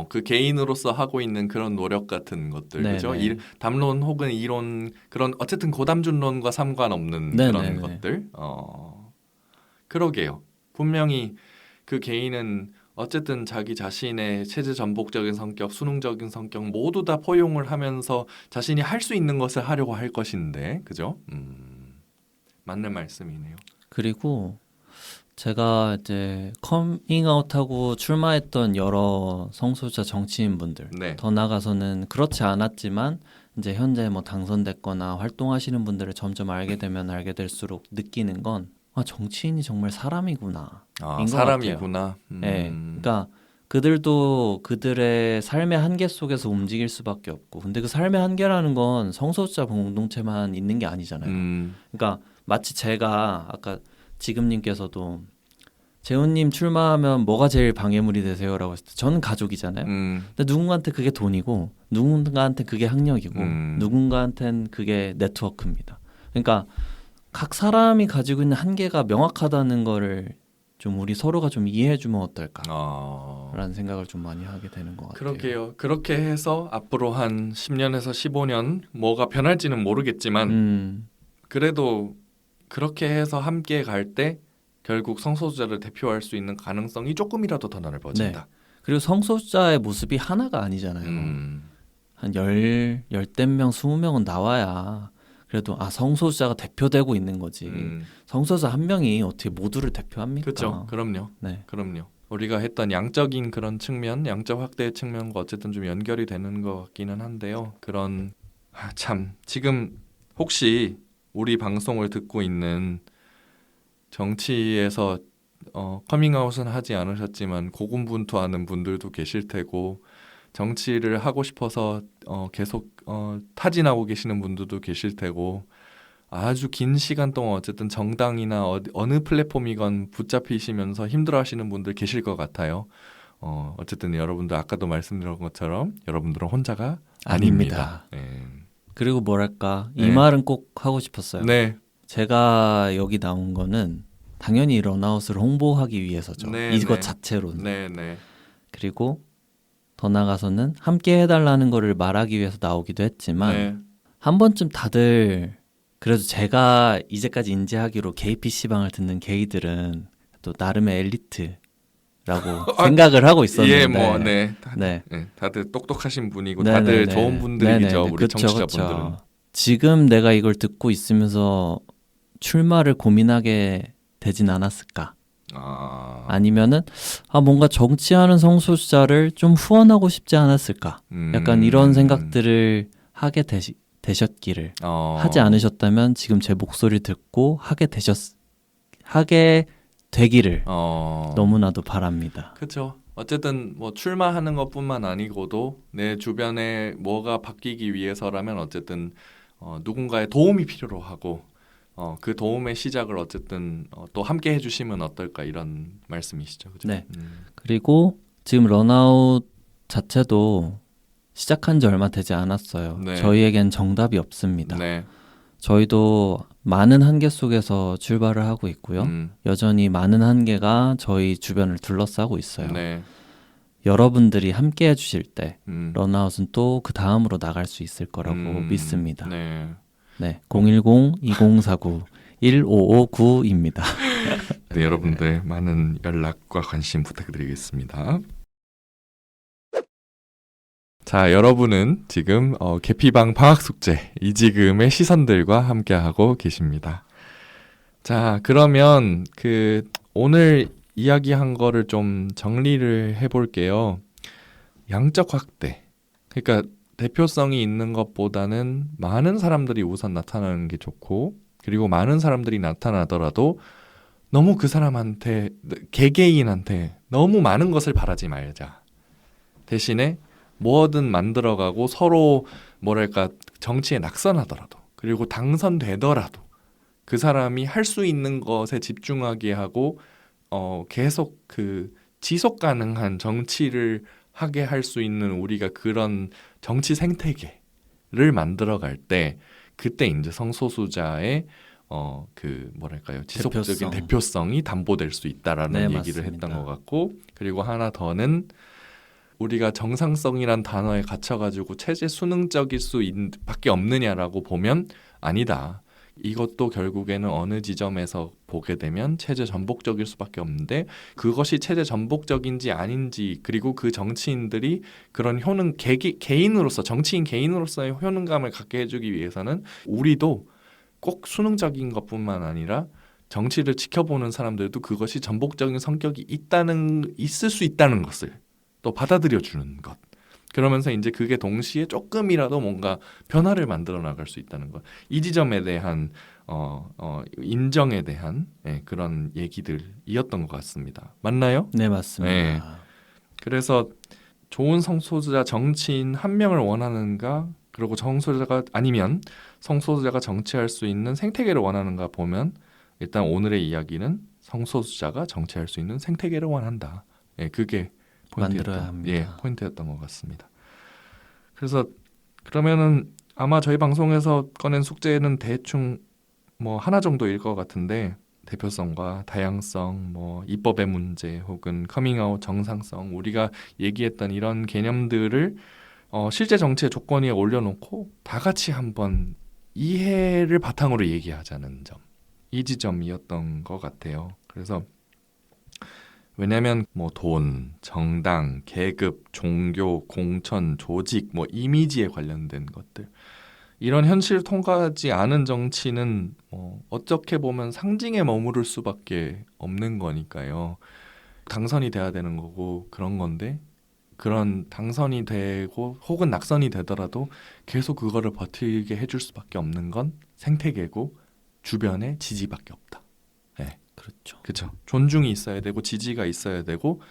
그 개인으로서 하고 있는 그런 노력 같은 것들, 네네. 그죠? 담론 혹은 이론 그런 어쨌든 고담준론과 상관없는 네네네. 그런 것들. 그러게요. 분명히 그 개인은 어쨌든 자기 자신의 체제 전복적인 성격, 수능적인 성격 모두 다 포용을 하면서 자신이 할 수 있는 것을 하려고 할 것인데, 그죠? 맞는 말씀이네요. 그리고 제가 이제 커밍아웃하고 출마했던 여러 성소수자 정치인분들 네. 더 나아가서는 그렇지 않았지만 이제 현재 뭐 당선됐거나 활동하시는 분들을 점점 알게 되면 알게 될수록 느끼는 건 정치인이 정말 사람이구나. 인것 사람이구나. 네, 그러니까 그들도 그들의 삶의 한계 속에서 움직일 수밖에 없고 근데 그 삶의 한계라는 건 성소수자 공동체만 있는 게 아니잖아요. 그러니까 마치 제가 아까 지금님께서도 재훈님 출마하면 뭐가 제일 방해물이 되세요라고 했을 때 저는 가족이잖아요. 근데 누군가한테 그게 돈이고 누군가한테 그게 학력이고 누군가한테는 그게 네트워크입니다. 그러니까 각 사람이 가지고 있는 한계가 명확하다는 거를 좀 우리 서로가 좀 이해해주면 어떨까라는 생각을 좀 많이 하게 되는 것 같아요. 그러게요. 그렇게 해서 앞으로 한 10년에서 15년 뭐가 변할지는 모르겠지만 그래도 그렇게 해서 함께 갈 때 결국 성소수자를 대표할 수 있는 가능성이 조금이라도 더 넓어진다. 네. 그리고 성소수자의 모습이 하나가 아니잖아요. 한 10명, 20명은 나와야 그래도 성소수자가 대표되고 있는 거지. 성소수자 한 명이 어떻게 모두를 대표합니까? 그렇죠. 그럼요. 네. 그럼요. 우리가 했던 양적인 그런 측면, 양적 확대의 측면과 어쨌든 좀 연결이 되는 것 같기는 한데요. 그런 참 지금 혹시 우리 방송을 듣고 있는 정치에서 커밍아웃은 하지 않으셨지만 고군분투하는 분들도 계실 테고 정치를 하고 싶어서 계속 타진하고 계시는 분들도 계실 테고 아주 긴 시간 동안 어쨌든 정당이나 어느 플랫폼이건 붙잡히시면서 힘들어하시는 분들 계실 것 같아요. 어쨌든 여러분들 아까도 말씀드린 것처럼 여러분들은 혼자가 아닙니다. 네. 그리고 뭐랄까 이 네. 말은 꼭 하고 싶었어요. 네. 제가 여기 나온 거는 당연히 런아웃을 홍보하기 위해서죠. 네, 이것 네. 자체로는. 네. 그리고 더 나가서는 함께 해달라는 거를 말하기 위해서 나오기도 했지만 네. 한 번쯤 다들 그래도 제가 이제까지 인지하기로 게이 PC방을 듣는 게이들은 또 나름의 엘리트라고 생각을 하고 있었는데 예, 뭐, 네. 네. 다들 똑똑하신 분이고 네네네. 다들 좋은 분들이죠. 네네네. 우리 그쵸, 청취자분들은. 그쵸. 지금 내가 이걸 듣고 있으면서 출마를 고민하게 되진 않았을까? 아니면은 뭔가 정치하는 성소수자를 좀 후원하고 싶지 않았을까? 약간 이런 생각들을 하게 되셨기를 하지 않으셨다면 지금 제 목소리 듣고 하게 되기를 너무나도 바랍니다. 그렇죠. 어쨌든 뭐 출마하는 것뿐만 아니고도 내 주변에 뭐가 바뀌기 위해서라면 어쨌든 누군가의 도움이 필요로 하고 그 도움의 시작을 어쨌든 또 함께 해주시면 어떨까 이런 말씀이시죠, 그죠? 네. 그리고 지금 런아웃 자체도 시작한 지 얼마 되지 않았어요. 네. 저희에겐 정답이 없습니다. 네. 저희도 많은 한계 속에서 출발을 하고 있고요. 여전히 많은 한계가 저희 주변을 둘러싸고 있어요. 네. 여러분들이 함께 해주실 때 런아웃은 또 그 다음으로 나갈 수 있을 거라고 믿습니다. 네. 네, 010-2049-1559입니다. 네, 여러분들 많은 연락과 관심 부탁드리겠습니다. 자, 여러분은 지금 계피방 방학숙제 이지금의 시선들과 함께하고 계십니다. 자, 그러면 오늘 이야기한 거를 좀 정리를 해볼게요. 양적 확대. 그러니까 대표성이 있는 것보다는 많은 사람들이 우선 나타나는 게 좋고, 그리고 많은 사람들이 나타나더라도 너무 그 사람한테, 개개인한테 너무 많은 것을 바라지 말자. 대신에 뭐든 만들어가고 서로 뭐랄까 정치에 낙선하더라도, 그리고 당선되더라도 그 사람이 할 수 있는 것에 집중하게 하고 계속 지속 가능한 정치를 하게 할 수 있는 우리가 그런 정치 생태계를 만들어갈 때, 그때 이제 성소수자의 뭐랄까요, 지속적인 대표성이 담보될 수 있다라는 얘기를 맞습니다. 했던 것 같고, 그리고 하나 더는 우리가 정상성이란 단어에 갇혀가지고 체제 수능적일 밖에 없느냐라고 보면 아니다. 이것도 결국에는 어느 지점에서 보게 되면 체제 전복적일 수밖에 없는데, 그것이 체제 전복적인지 아닌지, 그리고 그 정치인들이 그런 개인으로서, 정치인 개인으로서의 효능감을 갖게 해주기 위해서는 우리도 꼭 수능적인 것뿐만 아니라 정치를 지켜보는 사람들도 그것이 전복적인 성격이 있을 수 있다는 것을 또 받아들여주는 것. 그러면서 이제 그게 동시에 조금이라도 뭔가 변화를 만들어 나갈 수 있다는 것. 이 지점에 대한 인정에 대한 그런 얘기들이었던 것 같습니다. 맞나요? 네, 맞습니다. 네. 그래서 좋은 성소수자 정치인 한 명을 원하는가, 그리고 성소수자가 아니면 성소수자가 정치할 수 있는 생태계를 원하는가 보면, 일단 오늘의 이야기는 성소수자가 정치할 수 있는 생태계를 원한다. 그게 만들어야 합니다. 포인트였던 것 같습니다. 그래서 그러면은 아마 저희 방송에서 꺼낸 숙제는 대충 뭐 하나 정도일 것 같은데, 대표성과 다양성, 뭐 입법의 문제, 혹은 커밍아웃 정상성, 우리가 얘기했던 이런 개념들을 실제 정치의 조건 위에 올려놓고 다 같이 한번 이해를 바탕으로 얘기하자는 점, 이 지점이었던 것 같아요. 그래서 왜냐하면 뭐 돈, 정당, 계급, 종교, 공천, 조직, 뭐 이미지에 관련된 것들, 이런 현실을 통과하지 않은 정치는 어떻게 보면 상징에 머무를 수밖에 없는 거니까요. 당선이 돼야 되는 거고 그런 건데, 그런 당선이 되고 혹은 낙선이 되더라도 계속 그거를 버티게 해줄 수밖에 없는 건 생태계고 주변의 지지밖에 없다. 그렇죠. 존중이 있어야 되고 지지가 있어야 되고,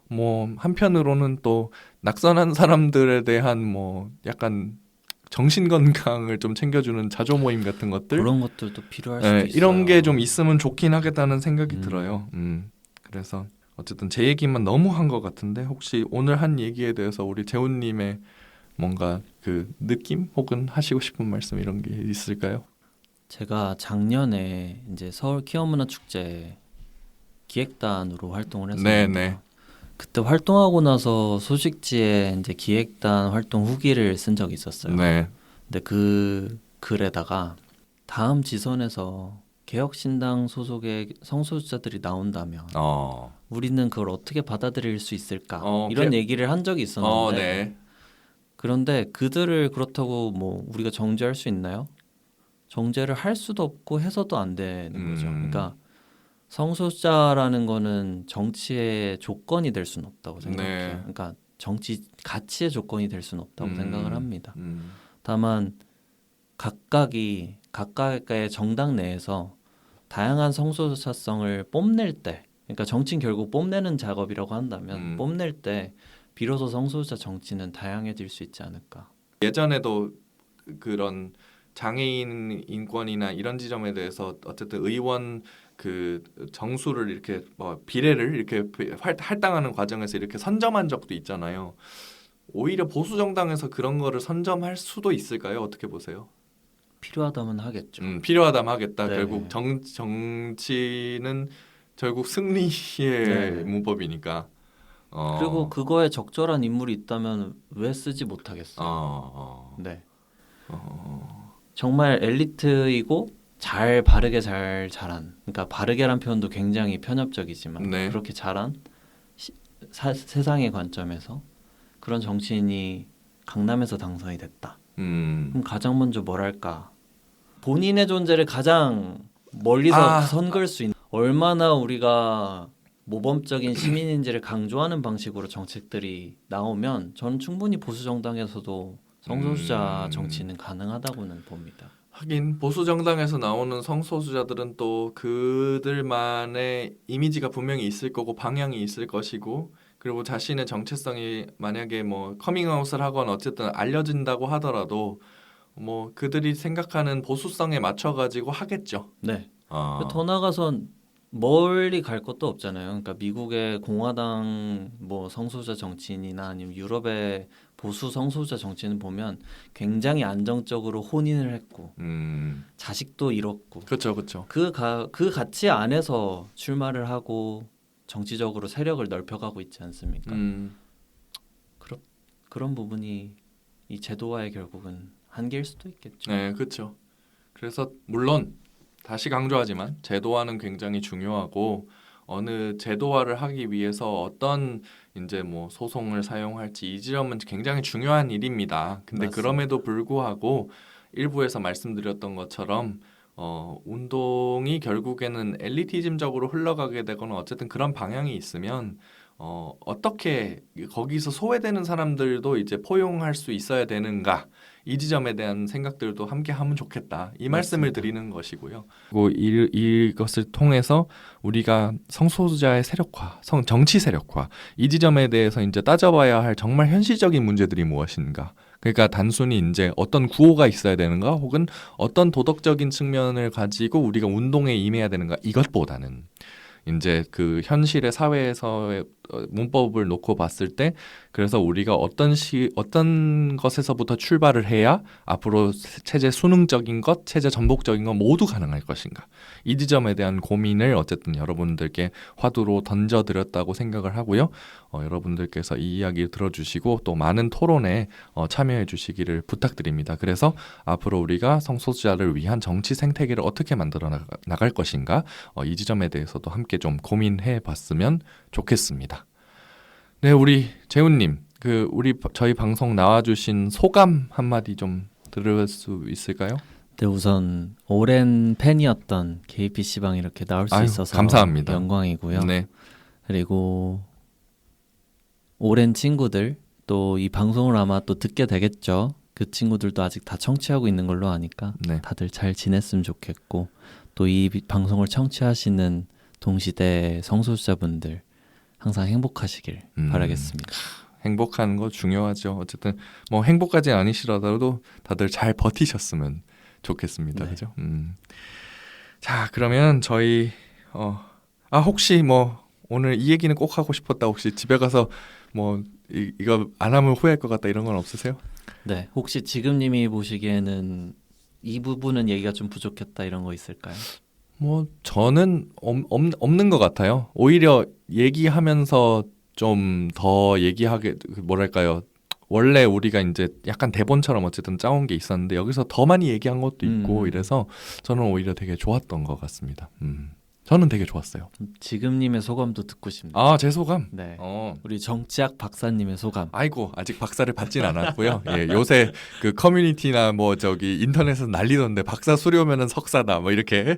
뭐 한편으로는 또 낙선한 사람들에 대한 뭐 약간 정신 건강을 좀 챙겨주는 자조 모임 같은 것들, 그런 것들도 필요할 수도 있어요. 이런 게 좀 있으면 좋긴 하겠다는 생각이 들어요. 그래서 어쨌든 제 얘기만 너무 한 것 같은데, 혹시 오늘 한 얘기에 대해서 우리 재훈님의 뭔가 그 느낌 혹은 하시고 싶은 말씀 이런 게 있을까요? 제가 작년에 이제 서울 키어문화 축제 기획단으로 활동을 했었는데, 네. 그때 활동하고 나서 소식지에 이제 기획단 활동 후기를 쓴 적이 있었어요. 네. 근데 그 글에다가 다음 지선에서 개혁신당 소속의 성소수자들이 나온다면 우리는 그걸 어떻게 받아들일 수 있을까? 이런 얘기를 한 적이 있었는데, 네. 그런데 그들을 그렇다고 뭐 우리가 정죄할 수 있나요? 정죄를 할 수도 없고 해서도 안 되는 거죠. 그러니까 성소수자라는 거는 정치의 조건이 될 수는 없다고 생각해요. 네. 그러니까 정치 가치의 조건이 될 수는 없다고 생각을 합니다. 다만 각각의 정당 내에서 다양한 성소수자성을 뽐낼 때, 그러니까 정치는 결국 뽐내는 작업이라고 한다면 뽐낼 때 비로소 성소수자 정치는 다양해질 수 있지 않을까. 예전에도 그런 장애인 인권이나 이런 지점에 대해서 어쨌든 의원 그 정수를 이렇게 뭐 비례를 이렇게 할당하는 과정에서 이렇게 선점한 적도 있잖아요. 오히려 보수 정당에서 그런 거를 선점할 수도 있을까요? 어떻게 보세요? 필요하다면 하겠죠. 필요하다면 하겠다. 네. 결국 정치는 결국 승리의 네. 문법이니까. 그리고 그거에 적절한 인물이 있다면 왜 쓰지 못하겠어요. 네. 정말 엘리트이고 잘 바르게 잘 자란. 그러니까 바르게란 표현도 굉장히 편협적이지만 네. 그렇게 자란 세상의 관점에서 그런 정치인이 강남에서 당선이 됐다. 그럼 가장 먼저 뭘 할까? 본인의 존재를 가장 멀리서 선걸 수 있는 얼마나 우리가 모범적인 시민인지를 강조하는 방식으로 정책들이 나오면 저는 충분히 보수 정당에서도 성소수자 정치는 가능하다고는 봅니다. 하긴 보수 정당에서 나오는 성소수자들은 또 그들만의 이미지가 분명히 있을 거고 방향이 있을 것이고 그리고 자신의 정체성이 만약에 뭐 커밍아웃을 하거나 어쨌든 알려진다고 하더라도 뭐 그들이 생각하는 보수성에 맞춰 가지고 하겠죠. 네. 더 나아가선 멀리 갈 것도 없잖아요. 그러니까 미국의 공화당 뭐 성소수자 정치인이나 아니면 유럽의 보수 성소수자 정치인을 보면 굉장히 안정적으로 혼인을 했고 자식도 잃었고 그렇죠, 그렇죠. 그 가치 안에서 출마를 하고 정치적으로 세력을 넓혀가고 있지 않습니까? 그런 부분이 이 제도화의 결국은 한계일 수도 있겠죠. 네, 그렇죠. 그래서 물론 다시 강조하지만 제도화는 굉장히 중요하고 어느 제도화를 하기 위해서 어떤 이제 뭐 소송을 사용할지 이 지점은 굉장히 중요한 일입니다. 근데 맞습니다. 그럼에도 불구하고 일부에서 말씀드렸던 것처럼 운동이 결국에는 엘리티즘적으로 흘러가게 되거나 어쨌든 그런 방향이 있으면 어떻게 거기서 소외되는 사람들도 이제 포용할 수 있어야 되는가 이 지점에 대한 생각들도 함께 하면 좋겠다 이 말씀을 맞습니다. 드리는 것이고요. 그리고 이것을 통해서 우리가 성소수자의 세력화, 정치 세력화 이 지점에 대해서 이제 따져봐야 할 정말 현실적인 문제들이 무엇인가. 그러니까 단순히 이제 어떤 구호가 있어야 되는가 혹은 어떤 도덕적인 측면을 가지고 우리가 운동에 임해야 되는가 이것보다는 이제 그 현실의 사회에서의 문법을 놓고 봤을 때 그래서 우리가 어떤 것에서부터 출발을 해야 앞으로 체제 수능적인 것, 체제 전복적인 것 모두 가능할 것인가. 이 지점에 대한 고민을 어쨌든 여러분들께 화두로 던져드렸다고 생각을 하고요. 여러분들께서 이 이야기 들어주시고 또 많은 토론에 참여해 주시기를 부탁드립니다. 그래서 앞으로 우리가 성소수자를 위한 정치 생태계를 어떻게 만들어 나갈 것인가 이 지점에 대해서도 함께 좀 고민해 봤으면 좋겠습니다. 네, 우리 재훈님, 저희 방송 나와주신 소감 한마디 좀 들을 수 있을까요? 네, 우선 오랜 팬이었던 KPC방 이렇게 나올 수 있어서 감사합니다. 영광이고요. 네. 그리고 오랜 친구들 또 이 방송을 아마 또 듣게 되겠죠. 그 친구들도 아직 다 청취하고 있는 걸로 아니까 네. 다들 잘 지냈으면 좋겠고 또 이 방송을 청취하시는 동시대 성소수자분들 항상 행복하시길 바라겠습니다. 행복한 거 중요하죠. 어쨌든 뭐 행복까지 아니시더라도 다들 잘 버티셨으면 좋겠습니다. 네. 그죠? 자, 그러면 저희 혹시 뭐 오늘 이 얘기는 꼭 하고 싶었다. 혹시 집에 가서 뭐 이거 안 하면 후회할 것 같다 이런 건 없으세요? 네, 혹시 지금님이 보시기에는 이 부분은 얘기가 좀 부족했다 이런 거 있을까요? 뭐 저는 없는 것 같아요. 오히려 얘기하면서 좀 더 얘기하게 뭐랄까요? 원래 우리가 이제 약간 대본처럼 어쨌든 짜온 게 있었는데 여기서 더 많이 얘기한 것도 있고 이래서 저는 오히려 되게 좋았던 것 같습니다. 저는 되게 좋았어요. 지금님의 소감도 듣고 싶네요. 아, 제 소감? 네. 우리 정치학 박사님의 소감. 아이고, 아직 박사를 받진 않았고요. 예, 요새 그 커뮤니티나 뭐 저기 인터넷에서 난리던데 박사 수료면은 석사다 뭐 이렇게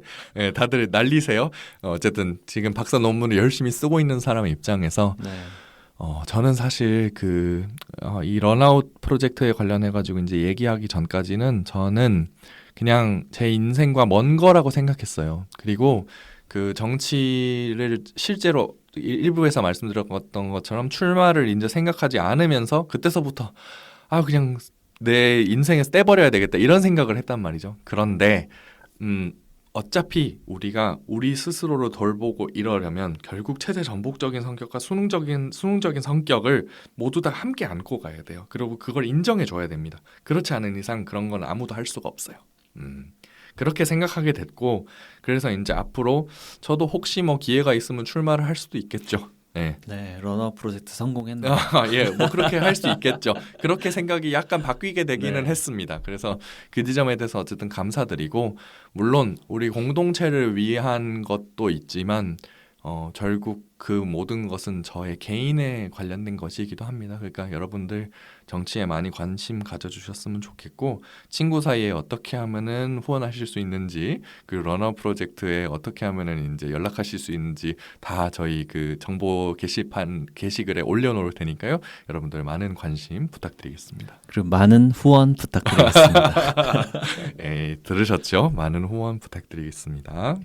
다들 난리세요. 어쨌든 지금 박사 논문을 열심히 쓰고 있는 사람의 입장에서 네. 저는 사실 이 런아웃 프로젝트에 관련해 가지고 이제 얘기하기 전까지는 저는 그냥 제 인생과 먼 거라고 생각했어요. 그리고 그 정치를 실제로 일부에서 말씀드렸던 것처럼 출마를 이제 생각하지 않으면서 그때서부터 그냥 내 인생에서 떼버려야 되겠다 이런 생각을 했단 말이죠. 그런데 어차피 우리가 우리 스스로를 돌보고 이러려면 결국 체제 전복적인 성격과 수능적인 성격을 모두 다 함께 안고 가야 돼요. 그리고 그걸 인정해 줘야 됩니다. 그렇지 않은 이상 그런 건 아무도 할 수가 없어요. 그렇게 생각하게 됐고, 그래서 이제 앞으로 저도 혹시 뭐 기회가 있으면 출마를 할 수도 있겠죠. 네. 네, 러너 프로젝트 성공했네요. 예, 뭐 그렇게 할 수 있겠죠. 그렇게 생각이 약간 바뀌게 되기는 네. 했습니다. 그래서 그 지점에 대해서 어쨌든 감사드리고, 물론 우리 공동체를 위한 것도 있지만 결국 그 모든 것은 저의 개인에 관련된 것이기도 합니다. 그러니까 여러분들 정치에 많이 관심 가져주셨으면 좋겠고, 친구 사이에 어떻게 하면은 후원하실 수 있는지, 그 러너 프로젝트에 어떻게 하면은 이제 연락하실 수 있는지 다 저희 그 정보 게시글에 올려놓을 테니까요. 여러분들 많은 관심 부탁드리겠습니다. 그리고 많은 후원 부탁드리겠습니다. 들으셨죠? 많은 후원 부탁드리겠습니다.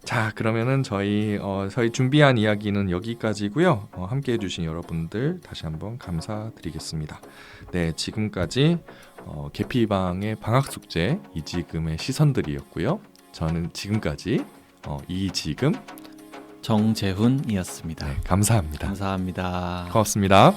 자, 그러면은 저희 준비한 이야기는 여기까지고요. 함께 해주신 여러분들 다시 한번 감사드리겠습니다. 네, 지금까지 계피방의 방학숙제 이지금의 시선들이었고요. 저는 지금까지 이지금 정재훈이었습니다. 네, 감사합니다. 감사합니다. 고맙습니다.